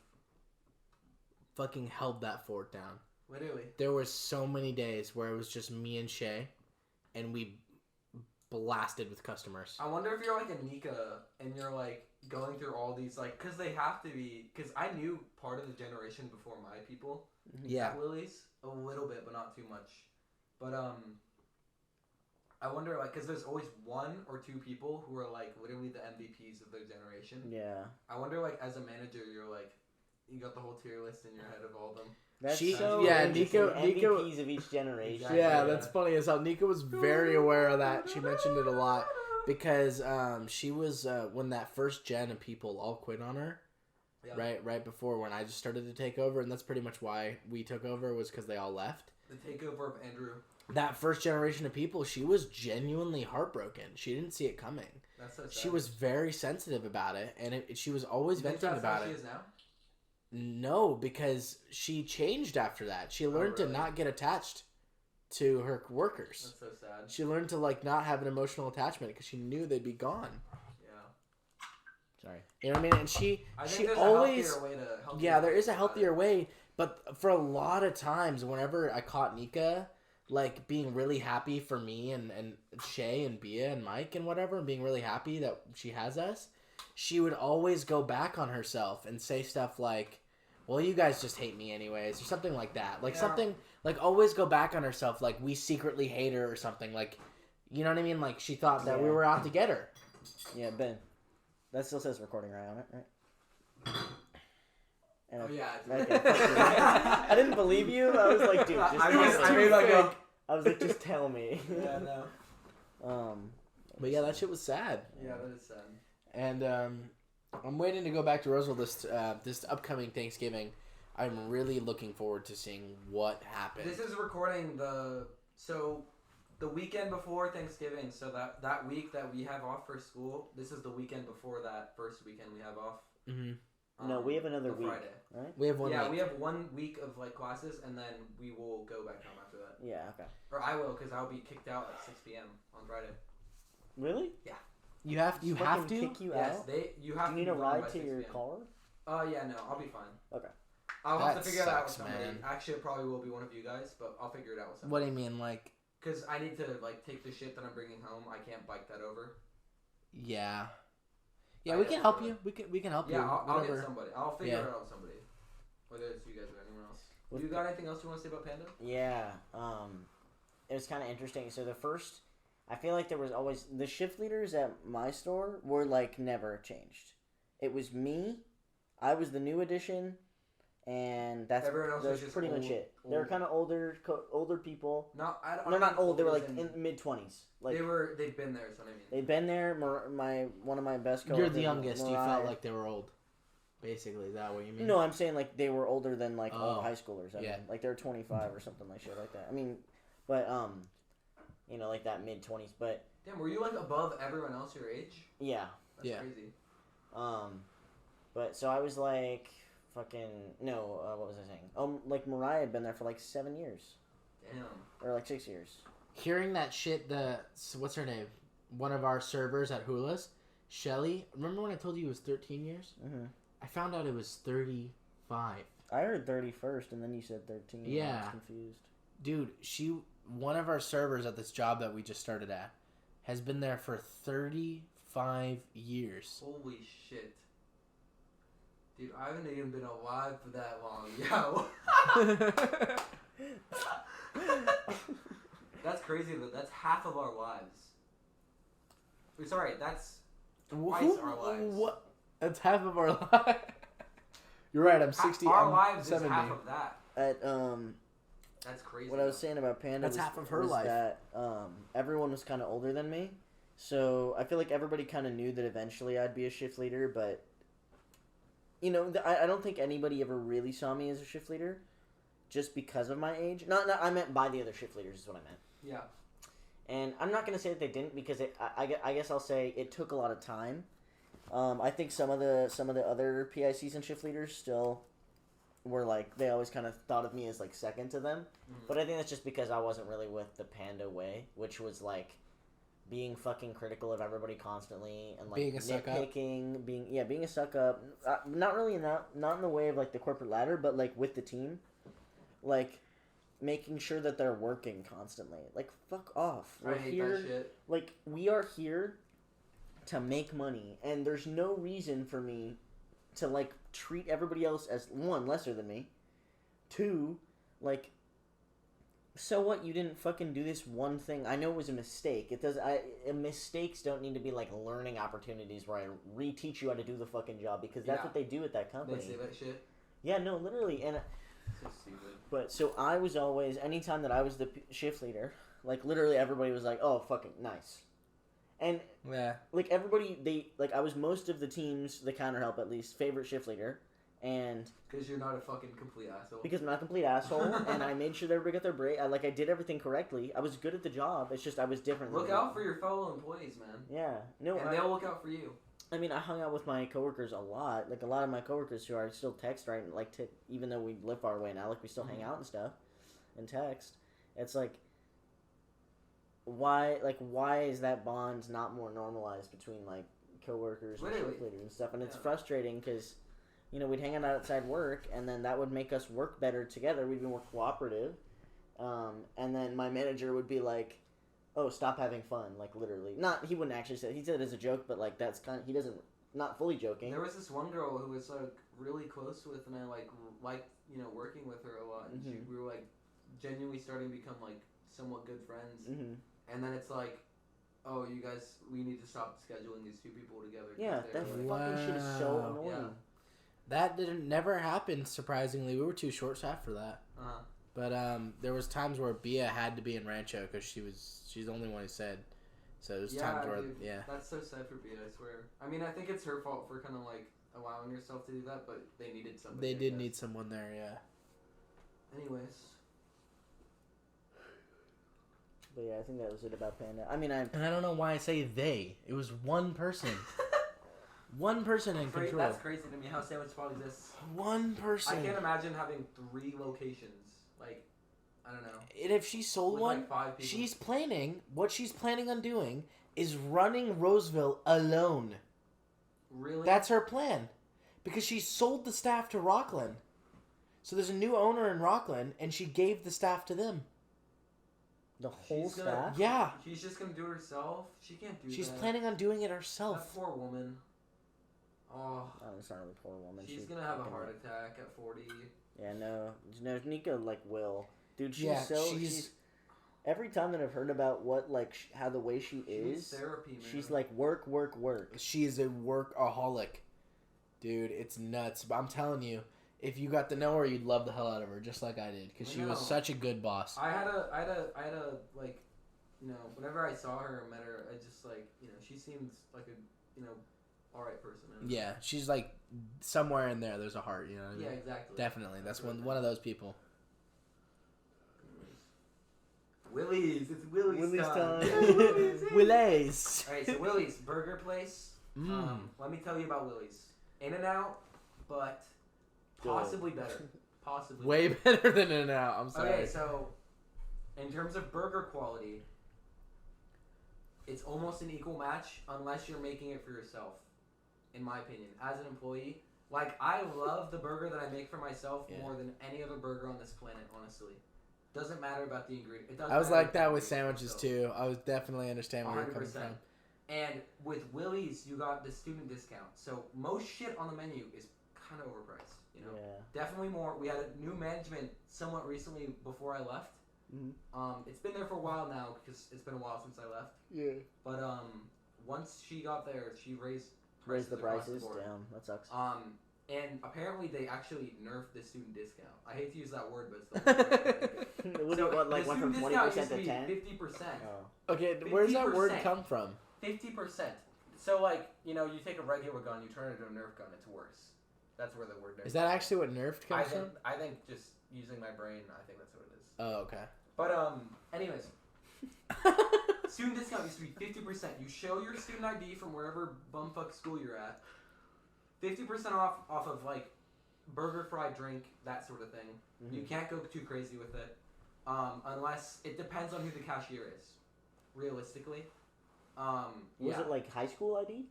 fucking held that fort down. Literally. There were so many days where it was just me and Shay, and we blasted with customers. I wonder if you're like a Nika and you're like going through all these like, because they have to be, because I knew part of the generation before my people at Willie's a little bit, but not too much. But I wonder like, because there's always one or two people who are like literally the MVPs of their generation. Yeah. I wonder like as a manager you're like, you got the whole tier list in your head of all of them. That's Nico MVPs of each generation. Exactly, yeah, that's funny as hell. Nico was very aware of that. She mentioned it a lot because she was when that first gen of people all quit on her. Yeah. Right before when I just started to take over, and that's pretty much why we took over was because they all left. The takeover of Andrew. That first generation of people, she was genuinely heartbroken. She didn't see it coming. That's so sad. She was very sensitive about it, and she was always venting about it. She is now? No, because she changed after that. She learned to really? not get attached to her workers. That's so sad. She learned to like not have an emotional attachment because she knew they'd be gone. Yeah. Sorry. You know what I mean? And she I think there's always a healthier way to help yeah, there is a about healthier it. way. But for a lot of times, whenever I caught Nika like being really happy for me and Shay and Bia and Mike and whatever, and being really happy that she has us, she would always go back on herself and say stuff like, well, you guys just hate me anyways, or something like that. Like something, like always go back on herself, like we secretly hate her or something. Like, you know what I mean? Like she thought that we Yeah. were out to get her. Yeah, Ben. That still says recording right on it, right? And Oh yeah. Okay, fuck you. I didn't believe you. I was like, dude, just I made like a. I was like, just tell me. Yeah, no. But yeah, that shit was sad. Yeah, that is sad. And I'm waiting to go back to Roseville this upcoming Thanksgiving. I'm really looking forward to seeing what happens. This is recording the weekend before Thanksgiving. So that week that we have off for school, this is the weekend before that first weekend we have off. Mm-hmm. No, we have another the week, Friday. right? We have one. Yeah, week. we have 1 week of like classes, and then we will go back home after that. Yeah, okay. Or I will, because I'll be kicked out at 6 p.m. on Friday. Really? You have Just to. fucking kick you Yes, out? you have Do you need to a be done by ride to 6 your p.m. car? Yeah, no, I'll be fine. Okay. I'll have That to figure it out with sucks, somebody. man. Actually, it probably will be one of you guys, but I'll figure it out with somebody. What do you mean, like? Because I need to like take the shit that I'm bringing home. I can't bike that over. Yeah. Yeah, I we have can to help do you. We can help you. Yeah, I'll whatever. get somebody. I'll figure Yeah. it out with somebody. Whether it's you guys or anyone else. With You got anything else you want to say about Panda? Yeah. It was kind of interesting. So I feel like there was always the shift leaders at my store were like never changed. It was me. I was the new addition, and that's Everyone else was just pretty much old- it. They were old. kind of older people. No, I don't. They're not think old. They were as like in- in mid-20s. Like They've been there. Is what I mean. they'd been there. One of my best coworkers. You're the youngest. You Mariah. felt like they were old. Basically, is that what you mean? No, I'm saying like they were older than like all Oh, the high schoolers. I yeah. mean, like they're 25 or something like shit like that. I mean, but you know, like that mid-20s. But Damn, were you like above everyone else your age? yeah, That's Yeah. crazy. but so I was like, fucking no. What was I saying? Like Mariah had been there for like 7 years Damn. or like 6 years. Hearing that shit, what's her name? One of our servers at Hula's, Shelly. Remember when I told you it was 13 years? Mm-hmm. I found out it was 35. I heard 31st, and then you said 13. Yeah. I was confused. Dude, one of our servers at this job that we just started at, has been there for 35 years. Holy shit. Dude, I haven't even been alive for that long. Yo. That's crazy, though. That's half of our lives. Sorry, that's twice our lives. What? That's half of our lives. You're right. I'm 60. Our I'm lives 70. is half of that. At That's crazy. what I was saying about Panda That's was, half of her was life. that everyone was kind of older than me, so I feel like everybody kind of knew that eventually I'd be a shift leader. But you know, I don't think anybody ever really saw me as a shift leader, just because of my age. Not I meant by the other shift leaders is what I meant. Yeah. And I'm not gonna say that they didn't because I guess I'll say it took a lot of time. I think some of the other PICs and shift leaders still were like they always kind of thought of me as like second to them, but I think that's just because I wasn't really with the Panda way, which was like being fucking critical of everybody constantly and like Being a suck up. nitpicking, being a suck up. Not really not in the way of like the corporate ladder, but like with the team, like making sure that they're working constantly. Like fuck off. I hate that shit. Like we are here to make money, and there's no reason for me to like treat everybody else as one lesser than me, two like so what, you didn't fucking do this one thing. I know it was a mistake. Mistakes don't need to be like learning opportunities where I reteach you how to do the fucking job, because that's Yeah. what they do at that They company. say that shit. Yeah, no, literally. And So stupid. but so I was always, anytime that I was the shift leader, like literally everybody was like, "Oh, fucking nice," and Yeah. like everybody, I was most of the teams, the counter help at least, favorite shift leader, and Because you're not a fucking complete asshole. because I'm not a complete asshole, and I made sure that everybody got their break. I did everything correctly. I was good at the job. It's just I was different. Look than out for your fellow employees, man. Yeah, no, And they'll look out for you. I mean, I hung out with my coworkers a lot. Like, a lot of my coworkers who are still text, right? Like, even though we live far away now, like, we still hang out and stuff and text. It's like, why is that bond not more normalized between, like, coworkers and Literally. shift leaders and stuff? And it's Yeah. frustrating because, you know, we'd hang out outside work, and then that would make us work better together. We'd be more cooperative. And then my manager would be like, oh, stop having fun, like, literally. Not, he wouldn't actually say it. He said it as a joke, but, like, that's kind of, he doesn't, not fully joking. There was this one girl who was like really close with, and I liked working with her a lot. And we were like genuinely starting to become like somewhat good friends. Mm-hmm. And then it's like, oh, you guys, we need to stop scheduling these two people together. 'Cause Yeah, they're, that like, fucking shit is so Wow. annoying. Yeah. That didn't never happen. Surprisingly, we were too short staffed for that. Uh-huh. But there was times where Bia had to be in Rancho because she's the only one who said. So there's times where dude, yeah. That's so sad for Bea, I swear. I mean, I think it's her fault for kind of like allowing herself to do that, but they needed somebody. They I did guess. need someone there, yeah. Anyways. But yeah, I think that was it about Panda. I mean, And I don't know why I say they. It was one person. One person in control. That's crazy to me how Sandwich Spot exists. One person. I can't imagine having 3 locations. Like, I don't know. And if she sold With one, like 5 people. what she's planning on doing is running Roseville alone. Really? That's her plan. Because she sold the staff to Rockland. So there's a new owner in Rockland, and she gave the staff to them. the whole She's gonna- staff. Yeah. She's just gonna do it herself. She can't do that. She's planning on doing it That herself. poor woman. Oh, Oh, it's not really poor woman. she's She gonna have a fucking- heart attack at 40. Yeah, no, Nika like will, dude. She's Yeah, so she's- she's. Every time that I've heard about what like how the way she She needs is, therapy, man. she's like work. She is a workaholic. Dude, it's nuts. But I'm telling you, if you got to know her, you'd love the hell out of her, just like I did. Because I she was know. such a good boss. I had a like, whenever I saw her and met her, I just like, she seems like a, alright person. I don't know. Yeah, she's like, somewhere in there, there's a heart, you know what I mean? Yeah, exactly. Definitely. That's what I one of those people. Willie's. It's Willie's, Willie's time. time. Willie's. Alright, so Willie's burger place. Let me tell you about Willie's. In-N-Out, but possibly better. Possibly. Way better than In-N-Out. I'm sorry. Okay, so in terms of burger quality, it's almost an equal match unless you're making it for yourself. In my opinion, as an employee, like I love the burger that I make for myself Yeah. more than any other burger on this planet. Honestly, doesn't matter about the ingredient. It doesn't I was matter like about the that with ingredients, sandwiches so- too. I was definitely understand where you're coming 100%. from. And with Willie's, you got the student discount. So most shit on the menu is kind of overpriced. Yeah. Definitely more. We had a new management somewhat recently before I left. Mhm. It's been there for a while now because it's been a while since I left. Yeah. But once she got there, she raised Raise the across prices board. down. That sucks. And apparently they actually nerfed the student discount. I hate to use that word, but it's the It was what, like the went from student 20% discount to used 10. to be 50%. Oh. Okay, where's that word 50%. come from? 50%. So like, you take a regular gun, you turn it into a Nerf gun, it's worse. That's where the word Nerf Is that actually what nerfed I comes think, from? I think just using my brain, I think that's what it is. Oh, okay. But anyways, student discount used to be 50%. You show your student ID from wherever bumfuck school you're at. 50% off of like burger, fried drink, that sort of thing. Mhm. You can't go too crazy with it, unless it depends on who the cashier is. Realistically, Was yeah. it like high school ID?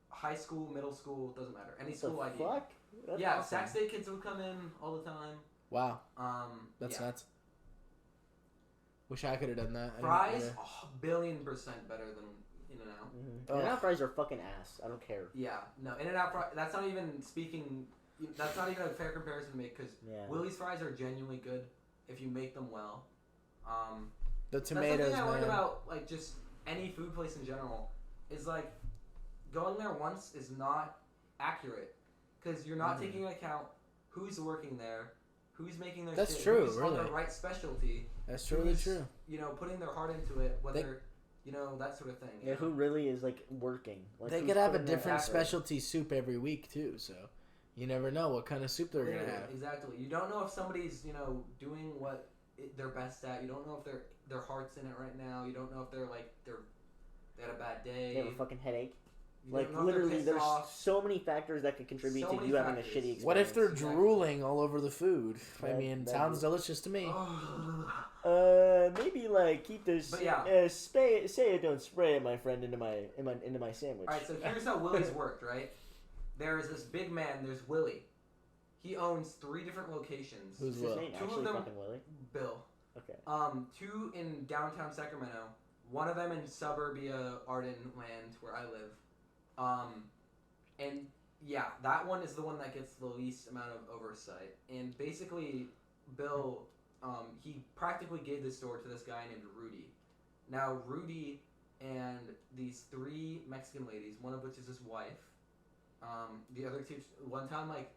High school, middle school, doesn't matter. Any What school the ID. fuck? That's Yeah, awesome. Sac State kids would come in all the time. Wow, that's yeah. nuts. Wish I could have done that. I didn't- Fries, yeah. oh, billion% better than In-N-Out. Mm-hmm. Ugh. In-N-Out fries are fucking ass. I don't care. Yeah, no, In-N-Out fries. That's not even speaking. That's not even a fair comparison to make because Yeah. Willie's fries are genuinely good if you make them well. The That's tomatoes, something I learned man. about like just any food place in general is like going there once is not accurate because you're not Mhm. taking into account who's working there, who's making their That's shit, true, who's on really. the right specialty, That's truly who's, true. putting their heart into it, whether that sort of thing. you Yeah, know? who really is like working? Like, They who's could have a putting their different effort? specialty soup every week too, so you never know what kind of soup they're gonna Yeah, have. exactly. You don't know if somebody's doing what they're best at. You don't know if their heart's in it right now. You don't know if they had a bad day. They have a fucking headache. You Like don't know if they're literally, pissed there's off. so many factors that could contribute So to many you having a factors. shitty experience. What if they're Exactly. drooling all over the food? I That- mean, that sounds would- delicious to me. Maybe like keep this. But yeah. Say it, don't spray it, my friend, into my sandwich. Alright, so here's how Willie's worked, right? There is this big man, there's Willie. He owns 3 different locations. Who's Is his Will? name 2 of actually them- fucking Willie? Bill. Okay. 2 in downtown Sacramento. 1 of them in suburbia Arden land where I live. And yeah, that one is the one that gets the least amount of oversight. And basically, Bill, he practically gave the store to this guy named Rudy. Now, Rudy and these 3 Mexican ladies, one of which is his wife. The other 2, one time, like,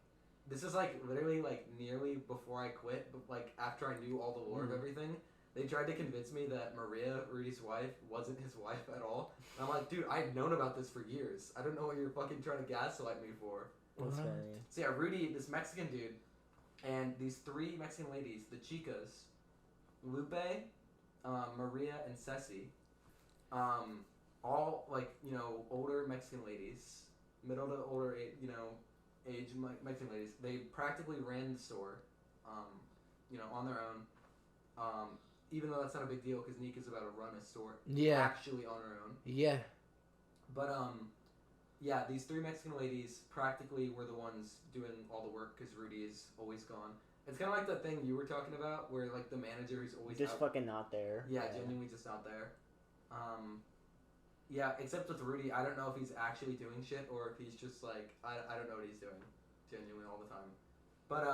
this is like literally like nearly before I quit, but like after I knew all the lore of everything, they tried to convince me that Maria, Rudy's wife, wasn't his wife at all. And I'm like, dude, I've known about this for years. I don't know what you're fucking trying to gaslight me for. That's What? funny. So yeah, Rudy, this Mexican dude, and these 3 Mexican ladies, the chicas, Lupe, Maria, and Ceci, all like, you know, older Mexican ladies, middle to older, age Mexican ladies. They practically ran the store, you know, on their own. Even though that's not a big deal because Nika's about to run a store Yeah. actually on her own. Yeah. But yeah, these 3 Mexican ladies practically were the ones doing all the work because Rudy is always gone. It's kind of like the thing you were talking about where like the manager is always Just out. fucking not there. Yeah, genuinely just not there. Yeah, except with Rudy, I don't know if he's actually doing shit or if he's just like I don't know what he's doing, genuinely all the time. But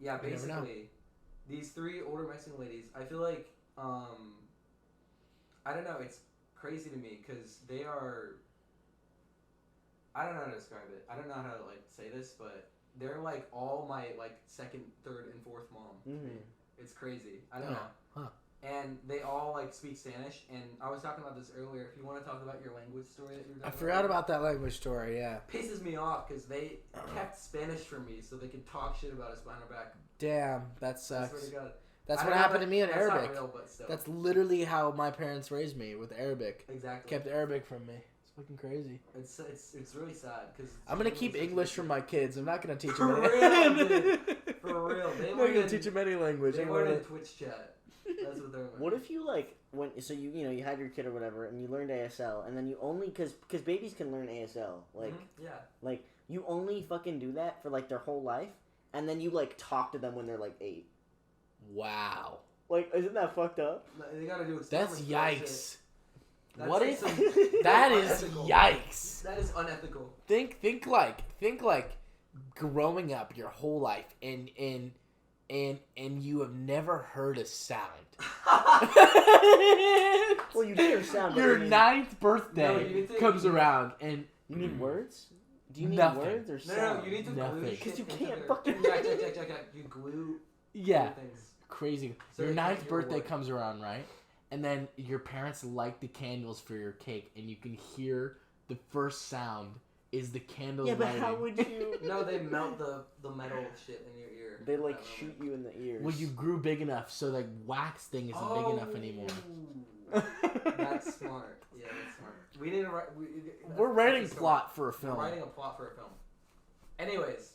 yeah, You never know. basically, these 3 older Mexican ladies, I feel like I don't know, it's crazy to me because they are. I don't know how to describe it. I don't know how to like say this, but they're like all my like 2nd, 3rd, and 4th mom. to me. It's crazy. I don't Oh, know. huh. And they all like speak Spanish. And I was talking about this earlier. If you want to talk about your language story that you were I talking forgot about that language story, yeah. pisses me off because they kept Spanish from me so they could talk shit about us behind our back. Damn, that I swear sucks. to God. That's I what don't know happened that- to me in that's Arabic. Not real, but still. That's literally how my parents raised me, with Arabic. exactly. Kept Arabic from me. It's fucking crazy. It's really sad because I'm gonna keep English from my kids. I'm not gonna teach For them real, any. dude. For real. They I'm learn not gonna in- teach them any language. They I'm learn gonna- in Twitch chat. That's what they're learning. What if you like you had your kid or whatever and you learned ASL and then you only because babies can learn ASL like yeah. like you only fucking do that for like their whole life and then you like talk to them when they're like 8. Wow. Like isn't that fucked up? They gotta do That's experiments for that shit. yikes. That's What like is some- that? Is unethical. yikes. That is unethical. Think like growing up your whole life and you have never heard a sound. Well, you hear sound. But Your you 9th No, birthday you think- comes around and need words? Do you need Nothing. words or No, sound? you need to Nothing. glue 'Cause shit you into can't their- fucking- Jack. You glue yeah, things. crazy. So Your they can't 9th hear a birthday word. comes around, right? And then your parents light the candles for your cake, and you can hear the first sound is the candles Yeah, but lighting. how would you? No, they melt the metal shit in your ear. They like That shoot moment. you in the ears. Well, you grew big enough, so the wax thing isn't big enough anymore. That's smart. Yeah, that's smart. We need to write. We're writing that's a story. plot for a We're film. writing a plot for a film. Anyways.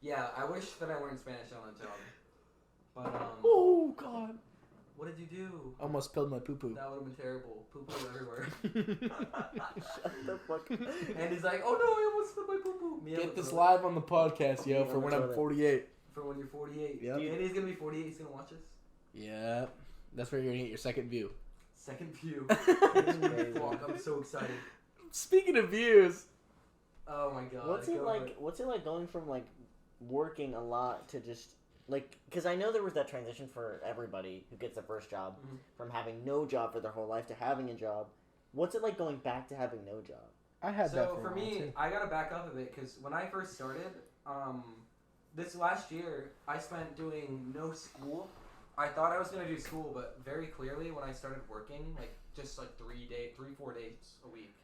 Yeah, I wish that I learned Spanish on the job. But Oh God! what did you do? Almost spilled my poo poo. That would have been terrible. Poo poo everywhere. Shut the fuck. And he's like, "Oh no, I almost spilled my poo poo." Get this live on the podcast, yo, Yeah, for when that's I'm what 48. for when you're 48. Yep. And he's gonna be 48. He's gonna watch this. Yeah, that's where you're gonna get your second view. Second view. crazy. Fuck, I'm so excited. Speaking of views, Oh my god. What's it go like? for it. What's it like going from like working a lot to just like? Because I know there was that transition for everybody who gets their first job Mhm. from having no job for their whole life to having a job. What's it like going back to having no job? I had that So for, for a while, me, too. I gotta back up a bit because when I first started, this last year I spent doing no school. I thought I was gonna do school, but very clearly when I started working, like just like 4 days a week,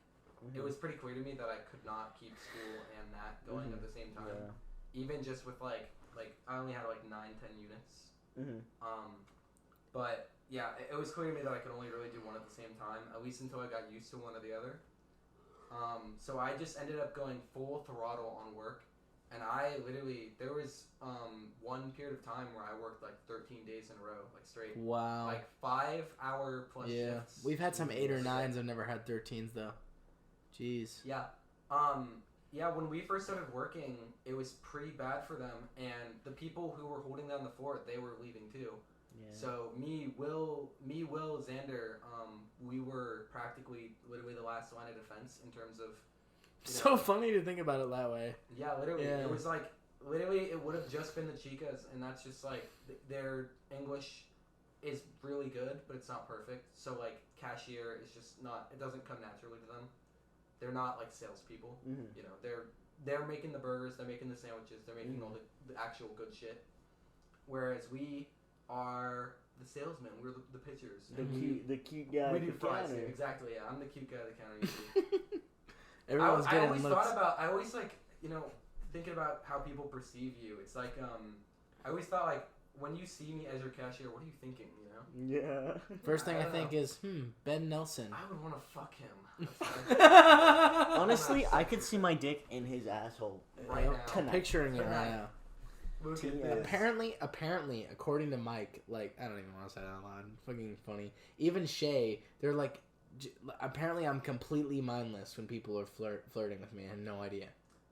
it was pretty clear to me that I could not keep school and that going at the same time. Yeah. Even just with like I only had like 9-10 units. Mm-hmm. But it was clear to me that I could only really do one at the same time, at least until I got used to one or the other. So I just ended up going full throttle on work, and there was one period of time where I worked like 13 days in a row, like straight. Wow. Like 5-hour plus shifts. We've had some 8 or 9s. I've never had 13s though. Jeez. Yeah. When we first started working, it was pretty bad for them, and the people who were holding down the fort, they were leaving too. Yeah. So Will, Xander, we were practically literally the last line of defense in terms of. So funny to think about it that way. Yeah, literally. Yeah. It was like it would have just been the Chicas, and that's just like their English is really good, but it's not perfect. So like cashier is just not. It doesn't come naturally to them. They're not like salespeople. Mm-hmm. You know, they're making the burgers, they're making the sandwiches, they're making all the actual good shit. Whereas we are the salesmen. We're the pitchers. The cute guy. We at do the fries. counter. Exactly. Yeah, I'm the cute guy at the counter usually. Everyone's I getting always looks. I always like, thinking about how people perceive you. It's like, I always thought like, when you see me as your cashier, what are you thinking, Yeah. First thing I don't think know. is, Ben Nelson. I would want to fuck him. Honestly, I could see my dick in his asshole. Right now. Tonight. Picturing it right now. Look at Yeah. this. Apparently, according to Mike, like, I don't even want to say that out loud. Fucking funny. Even Shay, they're like, apparently I'm completely mindless when people are flirting with me. I have no idea.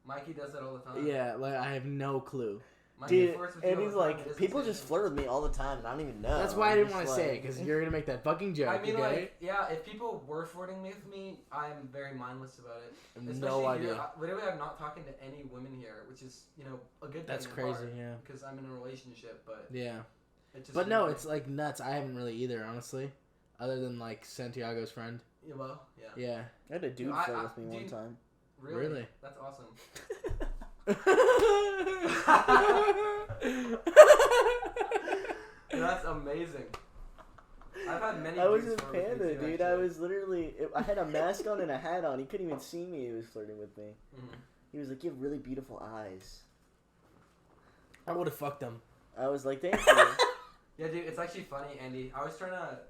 Mikey does that all the time. Yeah, like, I have no clue. Mikey Dude, flirts with you and all he's the time, like, he doesn't people say just anything. flirt with me all the time, and I don't even know. That's why I I'm didn't just want to say it, because you're going to make that fucking joke, I mean, okay? like, yeah, if people were flirting with me, I'm very mindless about it. I have Especially no here, idea. literally, I'm not talking to any women here, which is, a good That's thing. crazy, yeah. Because I'm in a relationship, but Yeah. it just. But no, it's like nuts. I haven't really either, honestly. Other than like Santiago's friend. Yeah, well, yeah. Yeah. I had a dude I- flirt I- with me one dude- time. Really? That's awesome. That's amazing. I've had many. I was dudes a flirt with me panda, too, dude. I actually. was literally. I had a mask on and a hat on. He couldn't even see me. He was flirting with me. Mhm. He was like, "You have really beautiful eyes." I would have fucked him. I was like, "Thank you." Yeah, dude, it's actually funny, Andy. I was trying to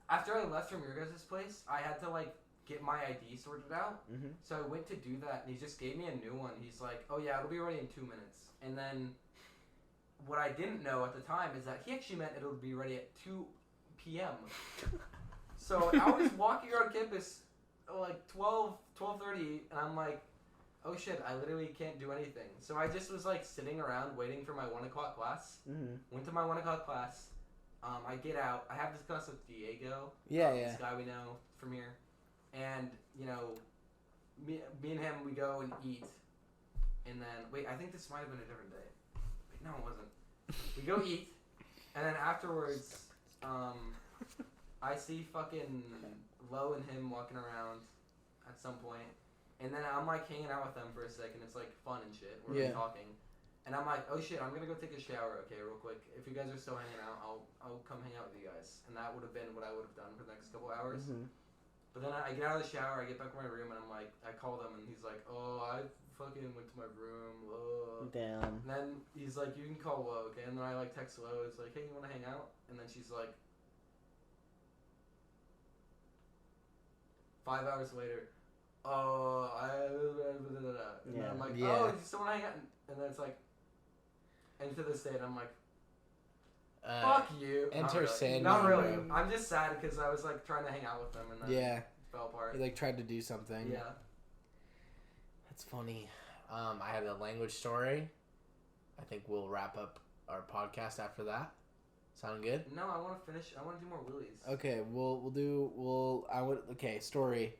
after I left from your guys' place, I had to get my ID sorted out. Mm-hmm. So I went to do that, and he just gave me a new one. He's like, "Oh yeah, it'll be ready in 2 minutes." And then, what I didn't know at the time is that he actually meant it'll be ready at 2 p.m. So I was walking around campus, 12:30, and I'm like, "Oh shit, I literally can't do anything." So I just was sitting around waiting for my 1 o'clock class. Mm-hmm. Went to my 1 o'clock class. I get out. I have this class with Diego. Yeah, This guy we know from here. And, me and him, we go and eat. And then, wait, I think this might have been a different day. Wait, no, it wasn't. We go eat. And then afterwards, I see fucking Lo and him walking around at some point. And then I'm hanging out with them for a second. It's fun and shit. We're talking. And I'm like, "Oh shit, I'm gonna go take a shower, okay, real quick. If you guys are still hanging out, I'll come hang out with you guys." And that would have been what I would have done for the next couple hours. Mm-hmm. But then I get out of the shower, I get back to my room, and I'm like, I call them, and he's like, "Oh, I fucking went to my room." Damn. And then he's like, "You can call Lo, okay?" And then I text Lo. It's like, "Hey, you want to hang out?" And then she's like, 5 hours later, "Oh, and then I'm like, Yeah. "Oh, do you still want to hang out?" And then it's like. And to this day, I'm like, fuck you. enter Not really. Sandman, Not really. bro. I'm just sad because I was trying to hang out with them and then Yeah. it fell apart. He tried to do something. Yeah. That's funny. I had a language story. I think we'll wrap up our podcast after that. Sound good? No, I want to finish. I want to do more Willies. Okay, story.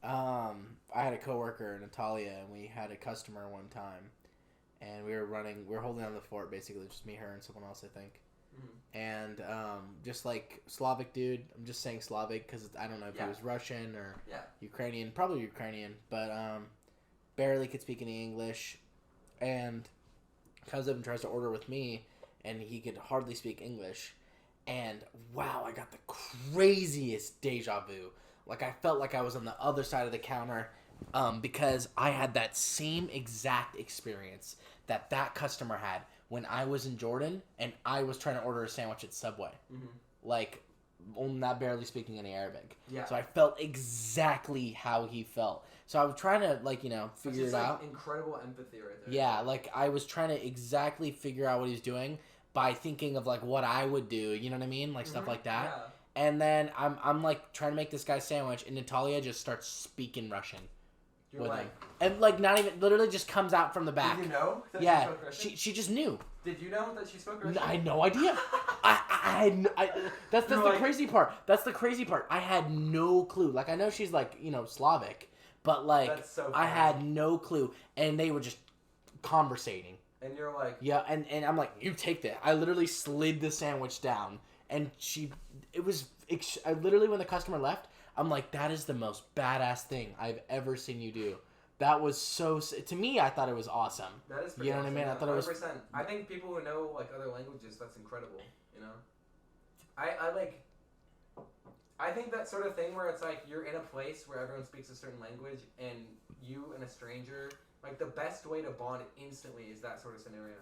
I had a coworker, Natalia, and we had a customer one time, and we were holding down the fort, basically, just me, her, and someone else, I think. Mm-hmm. And just Slavic dude. I'm just saying Slavic because I don't know if he was Russian or Ukrainian, probably Ukrainian, but barely could speak any English, and comes up and tries to order with me, and he could hardly speak English. And wow, I got the craziest deja vu. I felt like I was on the other side of the counter, because I had that same exact experience that customer had when I was in Jordan and I was trying to order a sandwich at Subway. Mm-hmm. Like, I'm not barely speaking any Arabic. Yeah. So I felt exactly how he felt. So I was trying to, like, figure it out. Incredible empathy right there. Yeah, like, I was trying to exactly figure out what he was doing by thinking of, like, what I would do. You know what I mean? Like, stuff like that. Yeah. And then I'm like, trying to make this guy sandwich, and Natalia just starts speaking Russian. You're with like... him. And, like, not even... Literally just comes out from the back. Did you know that Yeah, she spoke Russian? she just knew. Did you know that she spoke Russian? I had no idea. That's the like- crazy part. That's the crazy part. I had no clue. Like, I know she's, like, Slavic, but, like, That's so I funny. had no clue. And they were just conversating. And you're like... Yeah, and I'm like, you take that. I literally slid the sandwich down, and I literally, when the customer left, I'm like, that is the most badass thing I've ever seen you do. That was so, to me, I thought it was awesome. That is pretty You know what I mean? I thought it was... 100%. I think people who know, like, other languages, that's incredible, you know? I think that sort of thing where it's like you're in a place where everyone speaks a certain language and you and a stranger, like, the best way to bond instantly is that sort of scenario.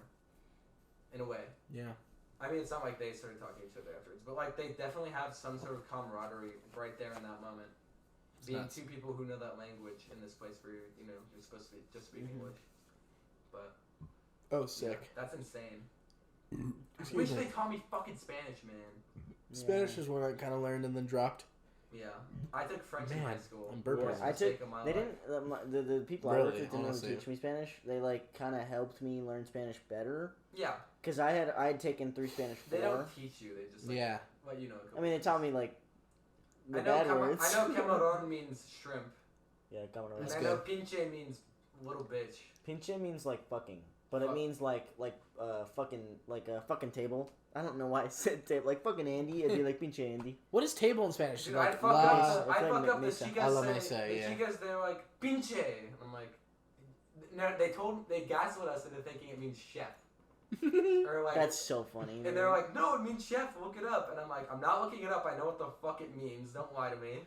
In a way. Yeah. I mean, it's not like they started talking to each other afterwards, but, like, they definitely have some sort of camaraderie right there in that moment. Being nuts. two people who know that language in this place where you're supposed to just speak English. But Oh, yeah, sick. that's insane. I Excuse wish me. they taught me fucking Spanish, man. Spanish is what I kind of learned and then dropped. Yeah, I took French in Man, high school. I'm It burping. was Yeah, I the mistake took. of my They life. didn't. The people I worked Really, with didn't honestly. really teach me Spanish. They like kind of helped me learn Spanish better. Yeah, Cause I had taken 3 Spanish they before. don't teach you. They just like, Yeah. let you know. I mean, they taught me like the I know, bad words. I know camaron means shrimp, Yeah, camarón. That's and I know pinche means little bitch. Pinche means like fucking, but it Fuck. means like fucking like a fucking table. I don't know why I said table. Like fucking Andy, it'd be like pinche Andy. What is table in Spanish? Dude, Like, I'd fuck la- up It's like the mesa. chicas. A la say, mesa, the yeah. chicas, they're like pinche. And I'm like, no, they gaslit us into thinking it means chef. Or like, That's so funny. and they're like, no, it means chef. Look it up. And I'm like, I'm not looking it up. I know what the fuck it means. Don't lie to me.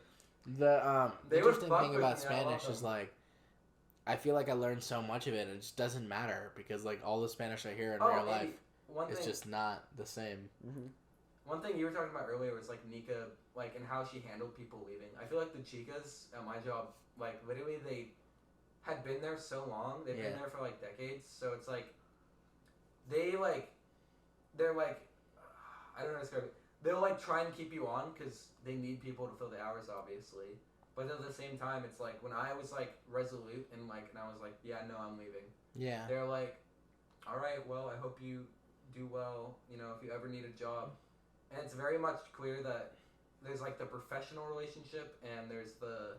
The They would interesting fuck thing with about me, I love Spanish is them. like, I feel like I learned so much of it, and it just doesn't matter because like all the Spanish I hear in real life one is thing, just not the same. hmm one thing you were talking about earlier was like Nika, like, and how she handled people leaving. I feel like the chicas at my job, like, literally they had been there so long. They've Yeah. been there for like decades. So it's like they're like I don't know how to describe it. They'll like try and keep you on because they need people to fill the hours, obviously. But at the same time, it's like when I was like resolute and I was like, yeah, no, I'm leaving. Yeah. They're like, all right, well, I hope you do well. You know, if you ever need a job, and it's very much clear that there's like the professional relationship and there's the,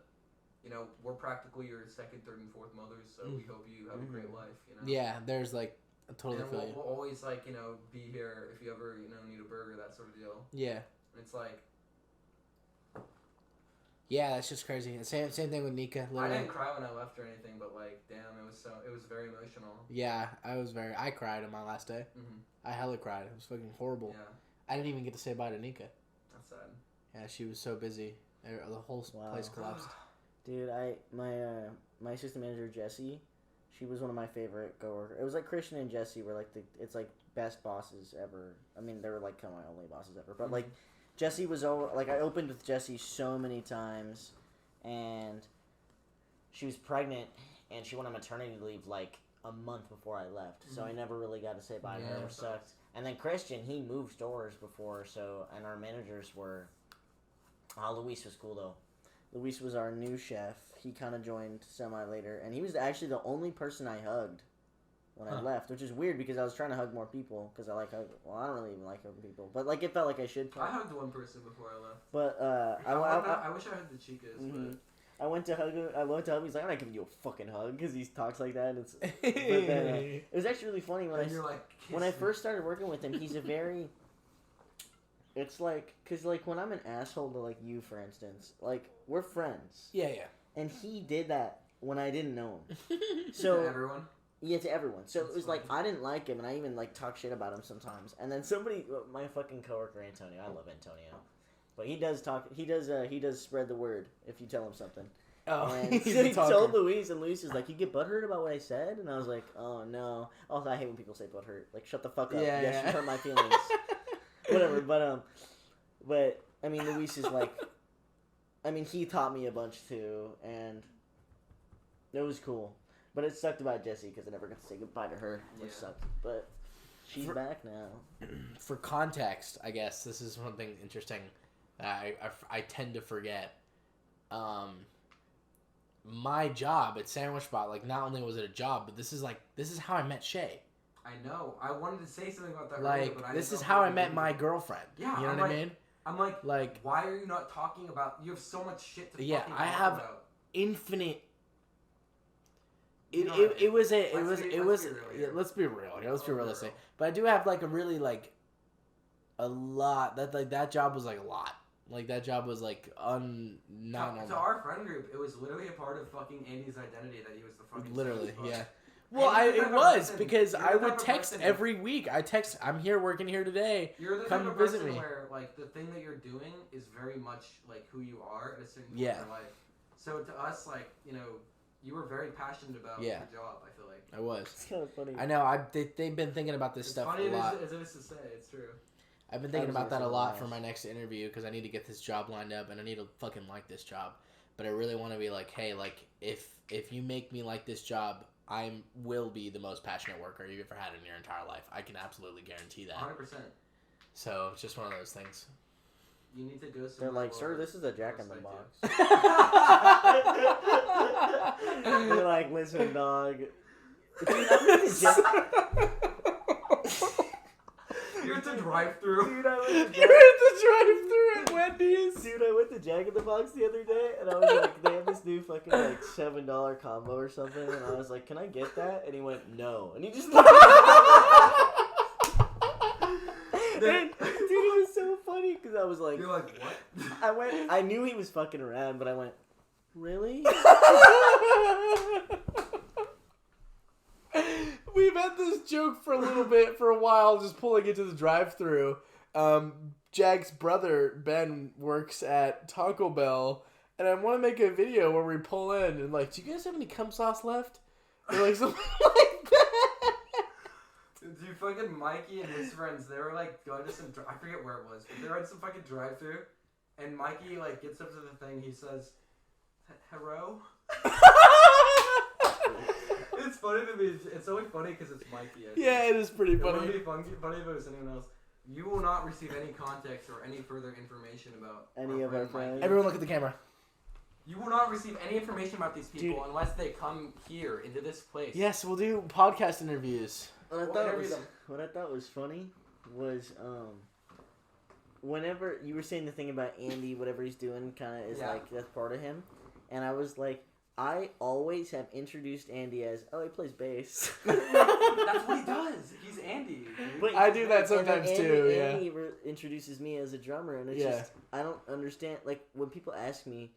you know, we're practically your second, third, and fourth mothers, so we hope you have a great life. You know. Yeah. There's like I totally And feel we'll, you. we'll always like be here if you ever need a burger, that sort of deal. Yeah. And it's like Yeah, that's just crazy. Same thing with Nika. I Literally. didn't cry when I left or anything, but like damn, it was very emotional. Yeah, I cried on my last day. Mm-hmm. I hella cried. It was fucking horrible. Yeah, I didn't even get to say bye to Nika. that's sad. Yeah, she was so busy. The whole Wow. place collapsed. Dude, my assistant manager Jesse, she was one of my favorite coworkers. It was like Christian and Jesse were like it's like best bosses ever. I mean, they were like kind of my only bosses ever. But like Jesse was over. Like I opened with Jesse so many times, and she was pregnant, and she went on maternity leave like a month before I left. So I never really got to say bye to her, Yeah. which sucked. And then Christian, he moved stores before, so and our managers were. Luis was cool though. Luis was our new chef. He kind of joined semi later, and he was actually the only person I hugged when I left, which is weird because I was trying to hug more people because I like hug. Well, I don't really even like hugging people, but like it felt like I should. I hugged one person before I left. But I wish I had the chicas, Mhm. but I went to hug him. I went to hug him. He's like, I'm not giving you a fucking hug because he talks like that. And it's but then it was actually really funny when and you're like, when I "Kiss me." first started working with him. He's a very. It's like, cause like when I'm an asshole to like you, for instance, like we're friends, Yeah, yeah. and he did that when I didn't know him. To So everyone. yeah, to everyone. So That's it was like funny. I didn't like him, and I even like talk shit about him sometimes. And then somebody, my fucking coworker Antonio, I love Antonio, but he does talk. He does spread the word if you tell him something. Oh, And he's so a he talker. told Luis, and Luis is like, "You get butthurt about what I said?" And I was like, "Oh no." Also, I hate when people say butthurt. Like, shut the fuck up. Yeah, Yes, yeah. you hurt my feelings. Whatever. But I mean, Luis is like, I mean, he taught me a bunch too, and it was cool. But it sucked about Jessie because I never got to say goodbye to her, which Yeah. sucked. But she's back now. For context, I guess this is one thing interesting that I tend to forget. My job at Sandwich Spot, like, not only was it a job, but this is how I met Shay. I know. I wanted to say something about that earlier, Like, but I this didn't is know how if I we met could my do it. girlfriend. Yeah, You know I'm what I like- mean? I'm like, Like, why are you not talking about? You have so much shit to Yeah, fucking I talk have- about. infinite. You know what I mean. It was Let's be real yeah, here. let's be real here. Let's be Let's be realistic. real. But I do have like a really like a lot that job was like a lot. Like that job was like not To normal. our friend group, it was literally a part of fucking Andy's identity that he was the fucking Literally, Sandwich yeah. Spot. Well, And you're the it type of was person- because you're I the would type of text person- every week. I'm here working here today. You're the Come type of visit person me. where like the thing that you're doing is very much like who you are at a certain point Yeah. in your life. So to us, like, you know, you were very passionate about Yeah. your job. I feel like I was. It's kind of funny. I know. they've been thinking about this it's stuff funny a lot. as it is to say. It's true. I've been I thinking was about that gonna a say lot that. for my next interview because I need to get this job lined up and I need to fucking like this job. But I really want to be like, hey, like if you make me like this job, I will be the most passionate worker you've ever had in your entire life. I can absolutely guarantee that. 100%. So it's just one of those things. You need to go They're somewhere. like, "Sir, where this is a Jack in the respect Box." you. They're like, "Listen, dog." Dude, I went to Jack- You're at the drive-through. Dude, I went to You're Jack- at the drive-thru at Wendy's. Dude, I went to Jack in the Box the other day, and I was like, they have this new fucking like $7 combo or something, and I was like, "Can I get that?" And he went, "No," and he just. Dude, it was so funny because I was like, You're like, what? I knew he was fucking around, but I went, "Really?" We've had this joke for a little bit, for a while, just pulling into the drive-thru. Jack's brother, Ben, works at Taco Bell, and I want to make a video where we pull in and like, do you guys have any cum sauce left? Or like something like that. Dude, fucking Mikey and his friends, they were like going to some, I forget where it was, but they were at some fucking drive-thru, and Mikey like gets up to the thing, he says, "Hello?" It's funny to me, it's only funny because it's Mikey. I think. Yeah, it is pretty It wouldn't funny. be funny if it was anyone else. You will not receive any context or any further information about Any of our friend friends. Mikey. Everyone look at the camera. You will not receive any information about these people Dude. unless they come here into this place. Yes, we'll do podcast interviews. What I We'll thought interview was them. what I thought was funny was whenever you were saying the thing about Andy, whatever he's doing, kind of is Yeah. like that's part of him, and I was like, I always have introduced Andy as, oh, he plays bass. That's what he does. He's Andy. dude. But- I do that And then sometimes Andy, too, yeah. Andy introduces me as a drummer, and it's Yeah. just I don't understand. Like when people ask me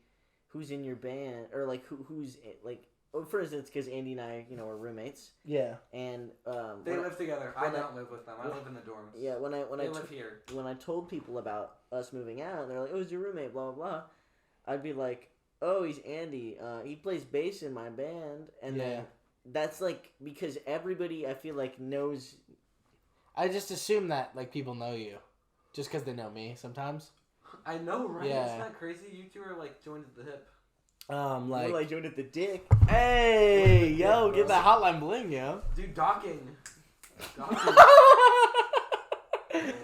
who's in your band, or like who's like, for instance, because Andy and I, you know, are roommates, Yeah. and They when live together. I when I- don't live with them. I live in the dorms. yeah, when They I live here. when I told people about us moving out, and they're like, "Oh, who's your roommate?" Blah blah blah. I'd be like, "Oh, he's Andy. He plays bass in my band," and Yeah. then that's like because everybody I feel like knows. I just assume that like people know you, just because they know me sometimes. I know, right? Yeah. Isn't that crazy? You two are like joined at the hip. Like, We're like joined at the dick. hey, Yeah, yo, bro. get that hotline bling, yo. Dude, docking. Docking.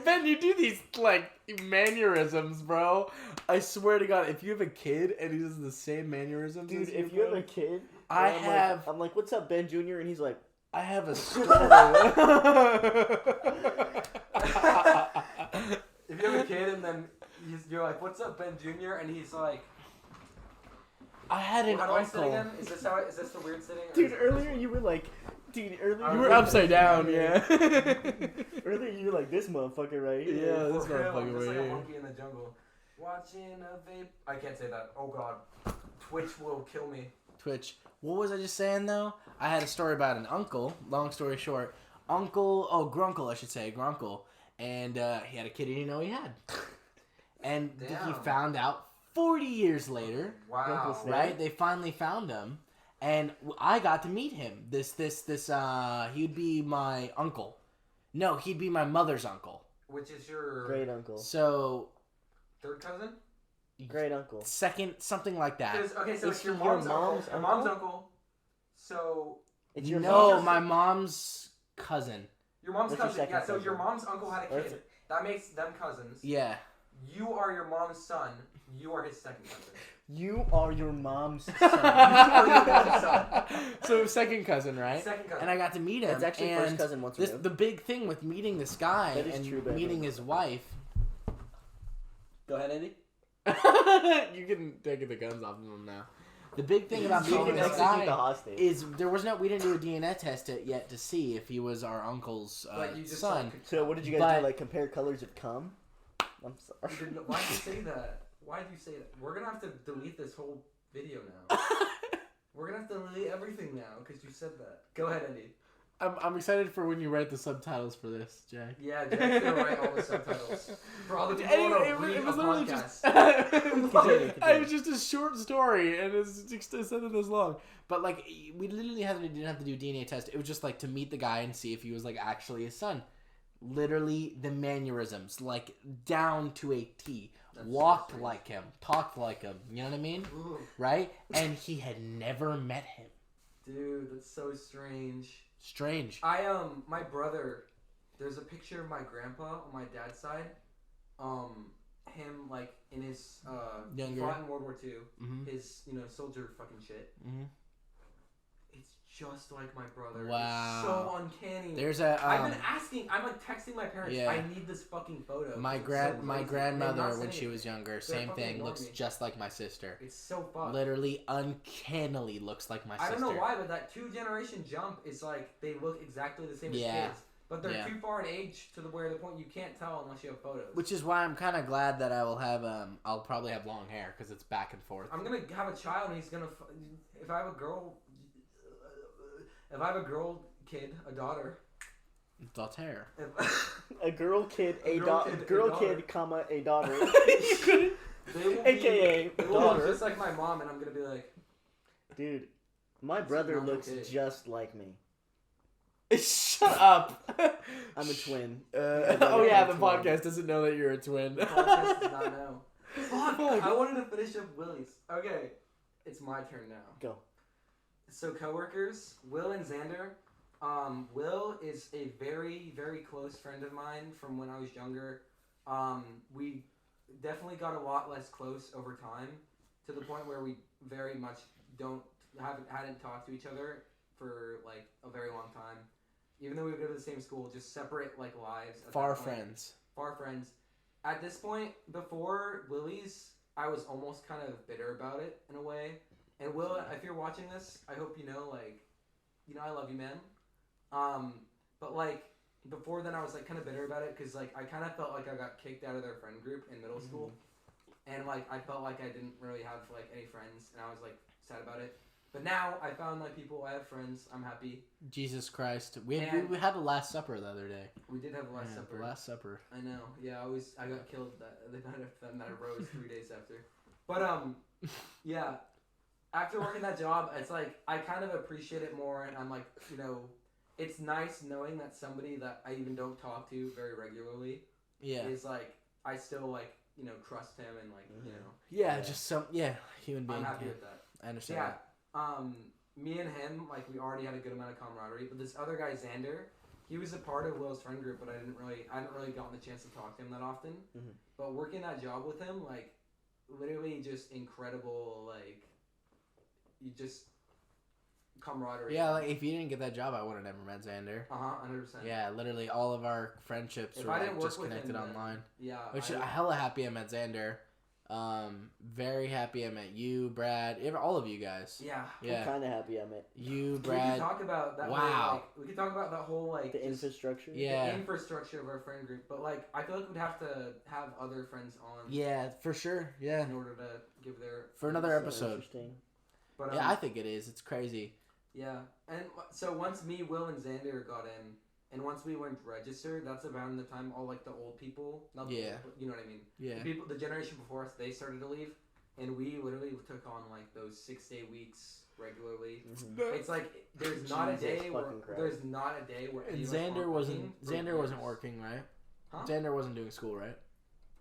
Ben, you do these like mannerisms, bro. I swear to God, if you have a kid and he does the same mannerisms, Dude, as if you have bro, a kid, I and have, I'm like, "What's up, Ben Jr.?" And he's like, I have a story. If you have a kid and then you're like, "What's up, Ben Jr.?" and he's like, I had an "How do I sit uncle. again? Is this how? Is this the weird sitting?" or "Dude, is it- earlier you were like, dude, earlier You were upside down, yeah. Earlier you were like this motherfucker right here." Yeah, this For real, motherfucker I'm just right like a here. monkey in the jungle, watching a vape. I can't say that. Oh God, Twitch will kill me. Twitch. What was I just saying though? I had a story about an uncle. Long story short, Grunkle, I should say, Grunkle, and he had a kid he didn't know he had, and he Damn. found out 40 years later, Wow. right? They finally found him, and I got to meet him. He'd be my uncle. No, he'd be my mother's uncle. Which is your Great uncle. So third cousin? Great uncle. second, something like that. Okay, so It's it's your your mom's mom's uncle. Your mom's uncle. So It's your No, mom's. my mom's cousin. your mom's That's your cousin. second Yeah. So cousin. your mom's uncle had a That's kid. That makes them cousins. Yeah. You are your mom's son. You are his second cousin. You are your mom's son. You are your mom's son. So second cousin, right? Second cousin. And I got to meet him. That's actually and first cousin once this, removed. the big thing with meeting this guy That is and true, baby. meeting his wife. Go ahead, Andy. You can take the guns off of him now. The big thing about You meeting can this execute the guy hostage. is we didn't do a DNA test yet to see if he was our uncle's But you just son. Like, So what did you guys But- do? Like compare colors of cum? I'm sorry. you didn't, why'd you say that? Why'd you say that? We're gonna have to delete this whole video now. We're gonna have to delete everything now because you said that. Go ahead, Andy. I'm excited for when you write the subtitles for this, Jack. Yeah, Jack's gonna write all the subtitles for all the people Anyway, who it read a was literally podcast. just Continue. it was just a short story, and it's just this long. But like, we literally didn't have to do DNA test. It was just like to meet the guy and see if he was like actually his son. Literally the mannerisms, like down to a T. That's so Walked strange. like him, talked like him. You know what I mean? Ooh, Right? And he had never met him. dude, that's so strange. Strange. My brother, there's a picture of my grandpa on my dad's side. Him like in his he Younger. fought in World War II. Mm-hmm. His soldier fucking shit. Mm-hmm. It's just like my brother. Wow. It's so uncanny. There's a I've been asking. I'm like texting my parents. Yeah. I need this fucking photo. my It's so my crazy. And they're not grandmother when sending she it. was younger, They're same fucking thing. ignoring Looks me. just like my sister. It's so fucked. Literally uncannily looks like my I sister. don't know why, but that 2-generation jump is like they look exactly the same Yeah. as kids, but they're Yeah. too far in age to the point you can't tell unless you have photos. Which is why I'm kind of glad that I will have I'll probably have long hair because it's back and forth. I'm gonna have a child, and he's gonna. If I have a girl, kid, a daughter. That's hair. If, A girl kid, A a girl daughter, kid, a girl daughter. kid, comma, a daughter. You couldn't. they will AKA be, they will daughter. look just like my mom, and I'm gonna be like, Dude, my brother not looks okay. just like me. Shut up. I'm a twin. Oh yeah, the podcast doesn't know that you're a twin. the podcast does not know. Fuck! I wanted to finish up Willie's. Okay, it's my turn now. Go. So coworkers, Will and Xander. Will is a very, very close friend of mine from when I was younger. We definitely got a lot less close over time, to the point where we very much hadn't talked to each other for like a very long time. Even though we would go to the same school, just separate like lives. at Far that point. friends. Far friends. At this point, before Willie's, I was almost kind of bitter about it in a way. And Will, if you're watching this, I hope you know, I love you, man. But like before then, I was like kind of bitter about it because like I kind of felt like I got kicked out of their friend group in middle school, and like I felt like I didn't really have like any friends, and I was like sad about it. But now I found my people. I have friends. I'm happy. Jesus Christ. We And- had the Last Supper the other day. We did have a Last Yeah, Supper. The Last Supper. I know. Yeah, I got killed the night after that, and then I rose 3 days after. But yeah. After working that job, it's like I kind of appreciate it more, and I'm like, it's nice knowing that somebody that I even don't talk to very regularly Yeah. is like I still like trust him and like Yeah, Yeah. just human being. I'm happy Yeah. with that. I understand Yeah. that. Me and him, like, we already had a good amount of camaraderie, but this other guy, Xander, he was a part of Will's friend group, but I hadn't really gotten the chance to talk to him that often. Mhm. But working that job with him, like, literally just incredible, like, you just camaraderie. Yeah, like if you didn't get that job, I would have never met Xander. 100%. Yeah, literally all of our friendships If were I like didn't work just with connected him, then- online. Yeah. Which I'm hella happy I met Xander. Very happy I met you, Brad, all of you guys. Yeah. I'm Yeah, kind of happy I met you, We could Brad. talk about that. Wow. Whole, like, we could talk about that whole like the just infrastructure. Yeah. the infrastructure of our friend group, but like I feel like we'd have to have other friends on Yeah, for sure. Yeah, in order to give their for another So episode. interesting. But Yeah, I think it is. It's crazy. yeah, and so once me, Will, and Xander got in, and once we went registered, that's around the time all like the old people, not the Yeah. old, but you know what I mean. Yeah. The generation before us, they started to leave, and we literally took on like those 6-day weeks regularly. Mhm. It's like there's not a Jesus day where fucking Christ. there's not a day where And any of us aren't Xander working for wasn't years. working, right? Huh? Xander wasn't doing school, right?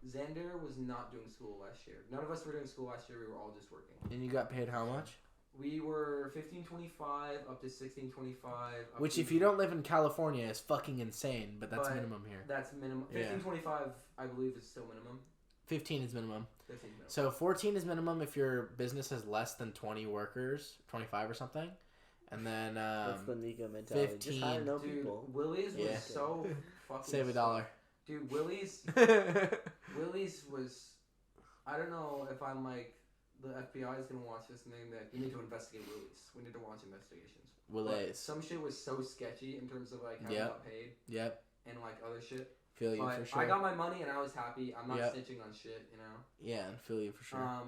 Xander was not doing school last year. None of us were doing school last year. We were all just working. And you got paid how much? We were $15.25 up to $16.25. Which, if you don't live in California, is fucking insane. But that's But- minimum here. That's minimum. Yeah. $15.25, I believe, is still minimum. 15 is minimum. 15 minimum. So 14 is minimum if your business has less than 20 workers, 25 or something. And then That's the Nico mentality. Just hire 15. no Dude, people. Willie's was Yeah. so fucking. save $1. Dude, Willie's was. I don't know if I'm like the FBI is gonna watch this and they're like, we need to investigate Willie's. We need to watch investigations. But Willis. some shit was so sketchy in terms of like how Yep. we got paid Yep. and like other shit. Feel you But for sure. I got my money and I was happy. I'm not Yep. snitching on shit, you know. Yeah, feel you for sure.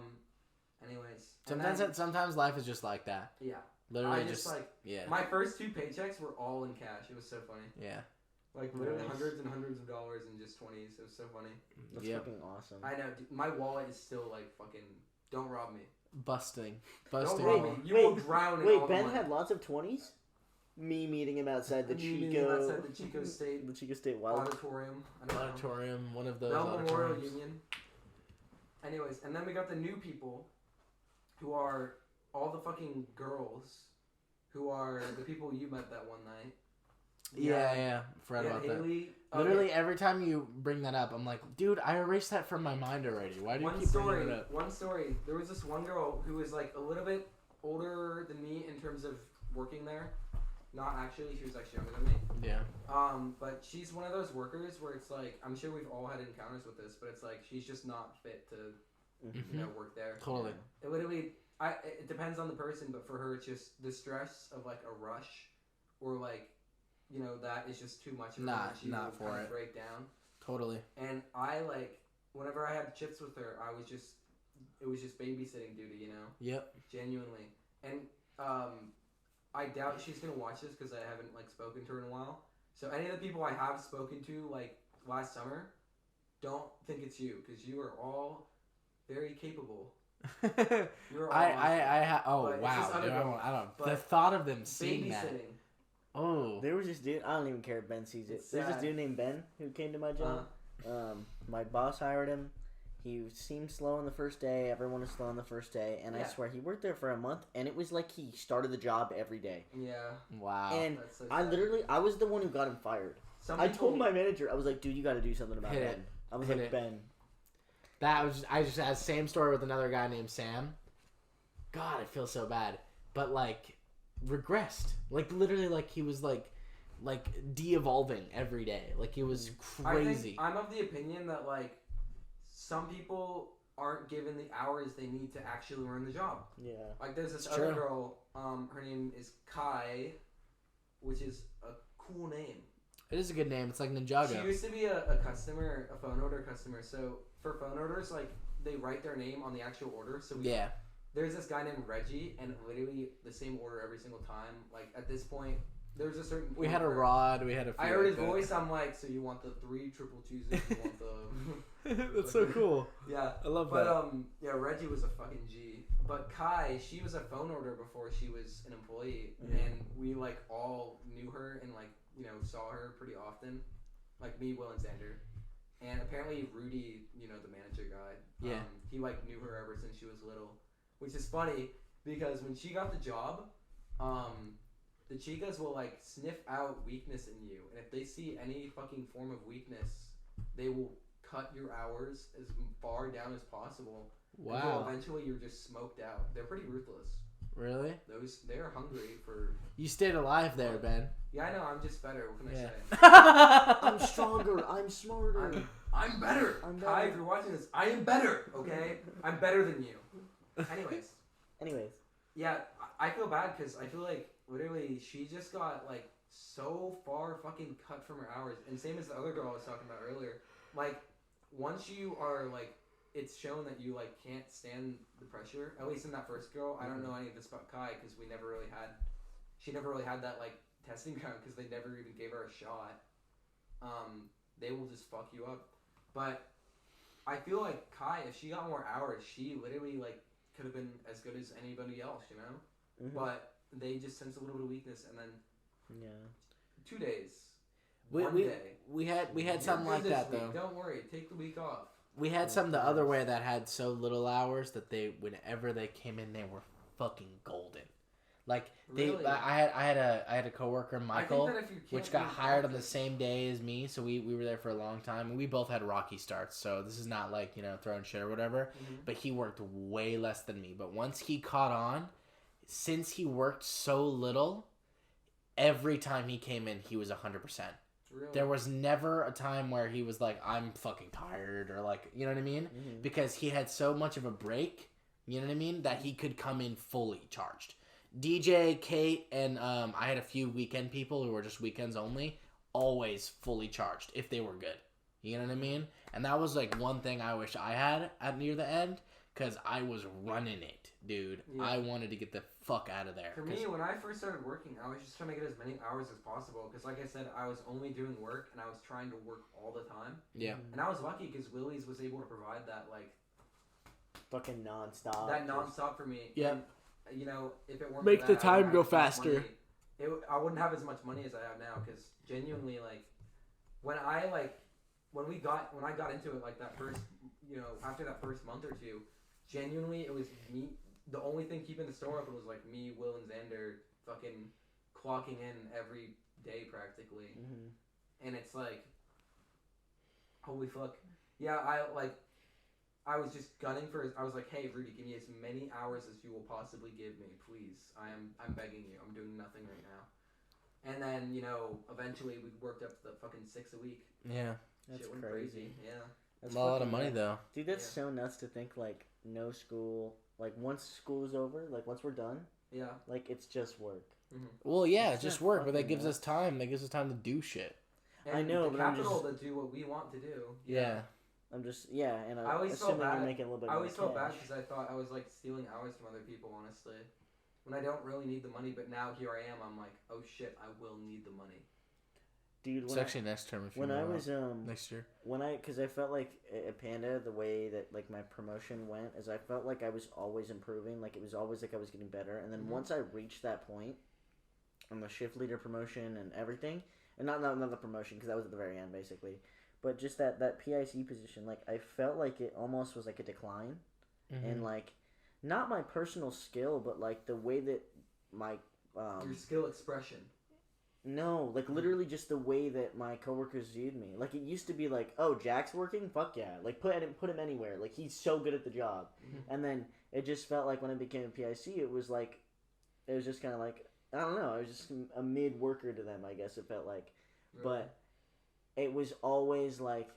Anyways. and sometimes then- sometimes life is just like that. Yeah. Literally I just like yeah. my first 2 paychecks were all in cash. It was so funny. Yeah. Like literally Nice. hundreds and hundreds of dollars in just 20s. It was so funny. That's Yep. fucking awesome. I know. Dude, my wallet is still like fucking. Don't rob me. Busting. Don't Busting. rob Wait, me. You wait, will drown in Wait, all the Ben money. had lots of 20s? Me meeting him outside the Me meeting Chico... outside the Chico State The Chico State Wild... Auditorium. I don't know. Auditorium, one of those Bell Memorial auditoriums. Union. Anyways, and then we got the new people, who are all the fucking girls, who are the people you met that one night. Yeah. Forgot Yeah, about that. Haley. Literally every time you bring that up, I'm like, dude, I erased that from my mind already. Why do you keep bringing it up? One story. There was this one girl who was like a little bit older than me in terms of working there. Not actually, she was actually younger than me. Yeah. But she's one of those workers where it's like, I'm sure we've all had encounters with this, but it's like she's just not fit to, Mhm. you know, work there. Totally. It literally, it depends on the person, but for her, it's just the stress of like a rush, or like, you know, that is just too much. For her, Not- and she not will for kind of it. break down. Totally. And I like, whenever I had chips with her, it was just babysitting duty, you know, Yep. genuinely. And I doubt she's gonna watch this because I haven't like spoken to her in a while. So any of the people I have spoken to like last summer, don't think it's you because you are all very capable. You are all oh But it's wow, just dude, other- I don't. The but thought of them seeing that. babysitting. Oh. There was this dude... I don't even care if Ben sees it. It's There's this sad. dude named Ben who came to my job. My boss hired him. He seemed slow on the first day. Everyone was slow on the first day. And I Yeah. swear, he worked there for a month. And it was like he started the job every day. Yeah, Wow. And that's so I sad. I was the one who got him fired. Some I people- told my manager, I was like, dude, you got to do something about Hit Ben. it. I was Hit like, it. Ben. That was I just had same story with another guy named Sam. God, I feel so bad. But like regressed. Like literally like he was like de-evolving every day. Like it was crazy. I'm of the opinion that like some people aren't given the hours they need to actually learn the job. Yeah. Like there's this It's other true. girl, her name is Kai, which is a cool name. It is a good name. It's like She Ninjago. used to be a customer, a phone order customer. So for phone orders, like they write their name on the actual order. So Yeah. there's this guy named Reggie, and literally the same order every single time. Like at this point, there's a certain. We point had a where rod. We had a few I heard his like that. voice. I'm like, so you want the 3 triple twos? You want the That's so cool. yeah. I love But that. yeah, Reggie was a fucking G. But Kai, she was a phone order before she was an employee, Yeah. and we like all knew her and like saw her pretty often, like me, Will, and Xander. And apparently Rudy, the manager guy, Yeah. he like knew her ever since she was little, which is funny because when she got the job, the chicas will like sniff out weakness in you, and if they see any fucking form of weakness, they will cut your hours as far down as possible. Until Wow. eventually you're just smoked out. They're pretty ruthless. Really? They're hungry for. You stayed alive there, Ben. Yeah, I know. I'm just better. What can I say? I'm stronger. I'm smarter. I'm better. I'm Kai, better. if you're watching this, I am better. Okay, I'm better than you. Anyways, yeah, I feel bad because I feel like literally she just got like so far fucking cut from her hours, and same as the other girl I was talking about earlier. Like once you are like, it's shown that you like can't stand the pressure. At least in that first girl, I don't know any of this about Kai because she never really had that like testing ground because they never even gave her a shot. They will just fuck you up. But I feel like Kai, if she got more hours, she literally like could have been as good as anybody else, you know. Mhm. But they just sense a little bit of weakness, and then Yeah. 2 days, We, one we, day. we had You're something good like this that week. though. Don't worry, take the week off. We had Yeah, some the of other course. way that had so little hours that they, whenever they came in, they were fucking golden. Like Really? I had a coworker, Michael, I think that if you can't which got do hired on the practice- same day as me. So we were there for a long time, and we both had rocky starts. So this is not like, you know, throwing shit or whatever. Mhm. But he worked way less than me. But once he caught on, since he worked so little, every time he came in, he was 100%. Really? There was never a time where he was like, I'm fucking tired, or like, you know what I mean? Mhm. Because he had so much of a break, you know what I mean, that he could come in fully charged. DJ, Kate, and I had a few weekend people who were just weekends only, always fully charged if they were good. You know what I mean? And that was like one thing I wish I had at near the end, because I was running it, dude. Yeah. I wanted to get the fuck out of there. For me, when I first started working, I was just trying to get as many hours as possible. Because, like I said, I was only doing work, and I was trying to work all the time. Yeah. And I was lucky because Willie's was able to provide that, like, Fucking nonstop. that nonstop for me. Yeah. And, you know, if it weren't Make for the that, I time wouldn't go have as much faster. money. I wouldn't have as much money as I have now. Because genuinely, like, when I got into it, like that first, you know, after that first month or two, genuinely it was me. The only thing keeping the store open was like me, Will, and Xander fucking clocking in every day practically. Mhm. And it's like, holy fuck. Yeah, I was just gunning for. I was like, hey, Rudy, give me as many hours as you will possibly give me, please. I'm begging you. I'm doing nothing right now. And then, you know, eventually we worked up to the fucking 6 a week. Yeah. That's Shit went crazy. Yeah. That's A lot of fucking money, nuts. though. Dude, that's Yeah. so nuts to think, like, no school. Like, once school's over, like, once we're done, Yeah. like, it's just work. Well, yeah, It's it's just not work, but that fucking gives nuts. us time. That gives us time to do shit. And I know, the but I'm capital to do what we want to do. Yeah. I'm just, yeah, and I always felt assuming bad. you're making a little bit I more always felt bad cash. because I thought I was like stealing hours from other people, honestly. When I don't really need the money, but now here I am. I'm like, oh shit, I will need the money. Dude, It's when actually next term if you when I want. was Next year. because I felt like at Panda, the way that like my promotion went is I felt like I was always improving, like it was always like I was getting better, and then Mhm. once I reached that point on the shift leader promotion and everything, and not the promotion because that was at the very end basically, but just that PIC position, like I felt like it almost was like a decline, Mm-hmm. and like not my personal skill, but like the way that my Your skill expression. no, like literally just the way that my coworkers viewed me. Like it used to be like, oh, Jack's working, fuck yeah, like put him anywhere. Like he's so good at the job. Mhm. And then it just felt like when I became a PIC, it was just kind of like I don't know, I was just a mid worker to them. I guess it felt like, but it was always like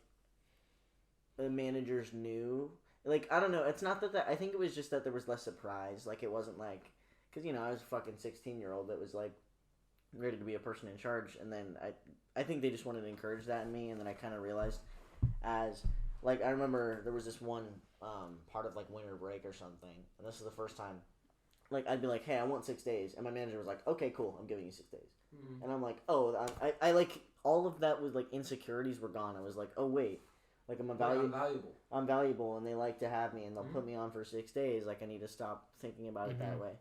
the managers knew. Like I don't know, it's not that I think it was just that there was less surprise. Like it wasn't like because you know I was a fucking 16-year-old that was like ready to be a person in charge, and then I think they just wanted to encourage that in me, and then I kind of realized as like I remember there was this one part of like winter break or something, and this is the first time like I'd be like, hey, I want 6 days, and my manager was like, okay, cool, I'm giving you 6 days, Mhm. and I'm like, oh, I like all of that was like insecurities were gone. I was like, oh wait, like I'm Like, valuable, I'm valuable, and they like to have me, and they'll Mhm. put me on for 6 days. Like I need to stop thinking about it that Mhm. way.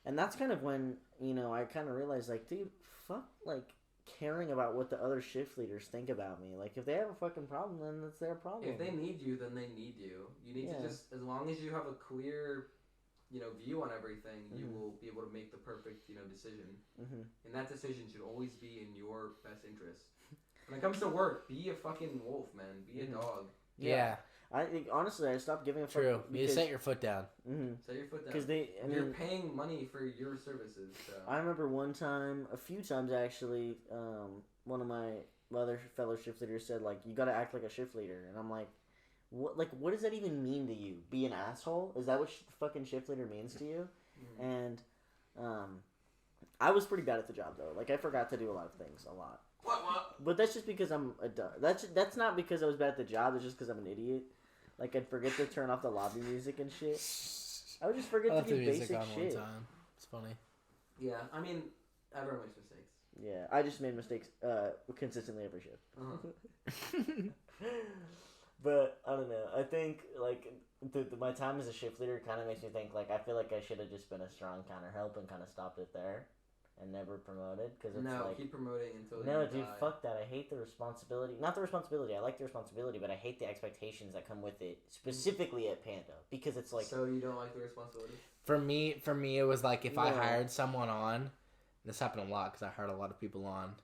And that's kind of when, you know, I kind of realized, like, dude, fuck, like, caring about what the other shift leaders think about me. Like, if they have a fucking problem, then that's their problem. If they need you, then they need you. You need Yeah. to just, as long as you have a clear, you know, view on everything, you Mhm. will be able to make the perfect, you know, decision. Hmm. And that decision should always be in your best interest. When it comes to work, be a fucking wolf, man. Be a Mhm. dog. Yeah. I think, honestly, I stopped giving a fuck. True. You set your foot down. Set your foot down. Because they, I You're mean, paying money for your services. So. I remember one time, a few times actually, one of my other fellow shift leaders said, like, you gotta act like a shift leader. And I'm like, what does that even mean to you? Be an asshole? Is that what fucking shift leader means to you? Mhm. And I was pretty bad at the job though. Like I forgot to do a lot of things, a lot. What? But that's just because I'm a dumb. That's not because I was bad at the job. It's just because I'm an idiot. Like I'd forget to turn off the lobby music and shit. I would just forget left to the do music basic on shit. one time. It's funny. Yeah, I mean, everyone makes mistakes. Yeah, I just made mistakes consistently every shift. Uh-huh. But I don't know. I think like my time as a shift leader kind of makes me think like I feel like I should have just been a strong counter help and kind of stopped it there, and never promoted because it's No, like keep promoting until no, you dude, die. fuck that. I hate the responsibility. Not the responsibility. I like the responsibility, but I hate the expectations that come with it, specifically at Panda, because it's like So you don't like the responsibility? For me, it was like if I No. hired someone on, this happened a lot because I hired a lot of people on.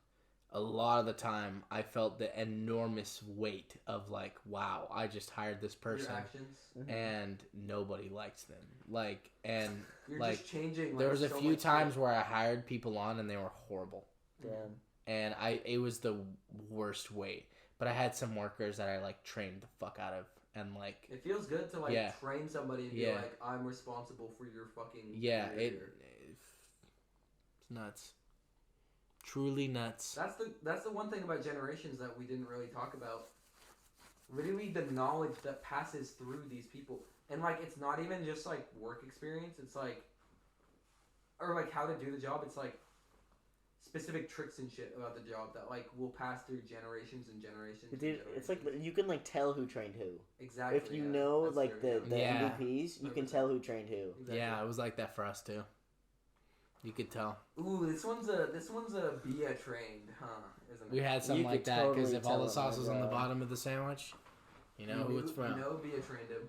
A lot of the time, I felt the enormous weight of like, wow, I just hired this person, Your actions. and nobody likes them. Like, and You're like, just changing. there like, was a so few much times shit. where I hired people on and they were horrible, damn. and it was the worst weight. But I had some workers that I like trained the fuck out of, and like, It feels good to like Yeah. train somebody and be Yeah. like, I'm responsible for your fucking yeah, career. it's nuts, truly nuts. That's the one thing about generations that we didn't really talk about. Literally the knowledge that passes through these people. And like it's not even just like work experience, it's like or like how to do the job, it's like specific tricks and shit about the job that like will pass through generations and generations. and Dude, it's like generations. you can like tell who trained who. Exactly. If you yeah. know That's like very the good. the Yeah. MVPs, you can 100%. tell who trained who. Exactly. Yeah, it was like that for us too. You could tell. Ooh, this one's a Bia trained, huh? Isn't it? We had something You like could that because totally if all the tell sauce it, was my on the God. bottom of the sandwich, you know who it's from. You know Bia trained him.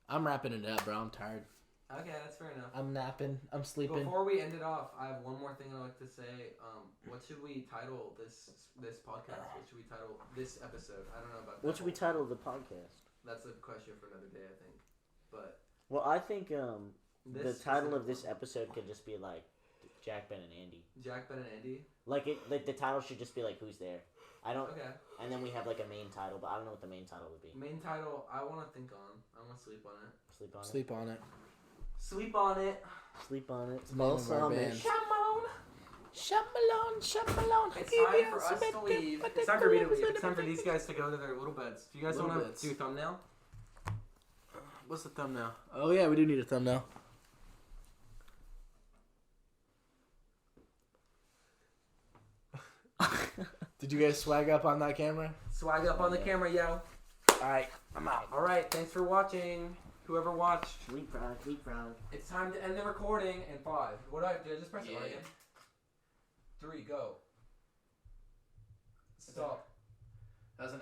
I'm wrapping it up, bro. I'm tired. Okay, that's fair enough. I'm napping. I'm sleeping. Before we end it off, I have one more thing I'd like to say. What should we title this podcast? What should we title this episode? I don't know about that. What should we title the podcast? That's a question for another day, I think. But Well, I think the this title is of this episode could just be like Jack, Ben, and Andy. Jack, Ben, and Andy. Like the title should just be like who's there. I don't. Okay. And then we have like a main title, but I don't know what the main title would be. Main title. I want to think on. I want to sleep on it. Sleep on it. Sleep on it. Sleep on it. Sleep on it. It's the name of our band. Shamon. Shambalon, Shambalon. It's time for us to leave. It's time for me to leave. It's time for these guys to go to their little beds. If you guys Little want beds. to do a thumbnail, What's the thumbnail? Oh yeah, we do need a thumbnail. Did you guys swag up on that camera? swag up on the camera, yo. Alright, I'm out. All right, thanks for watching. Whoever watched. Sleep proud. Sleep proud. It's time to end the recording in 5. What do I just press Yeah. R again? 3, go. Stop. That was an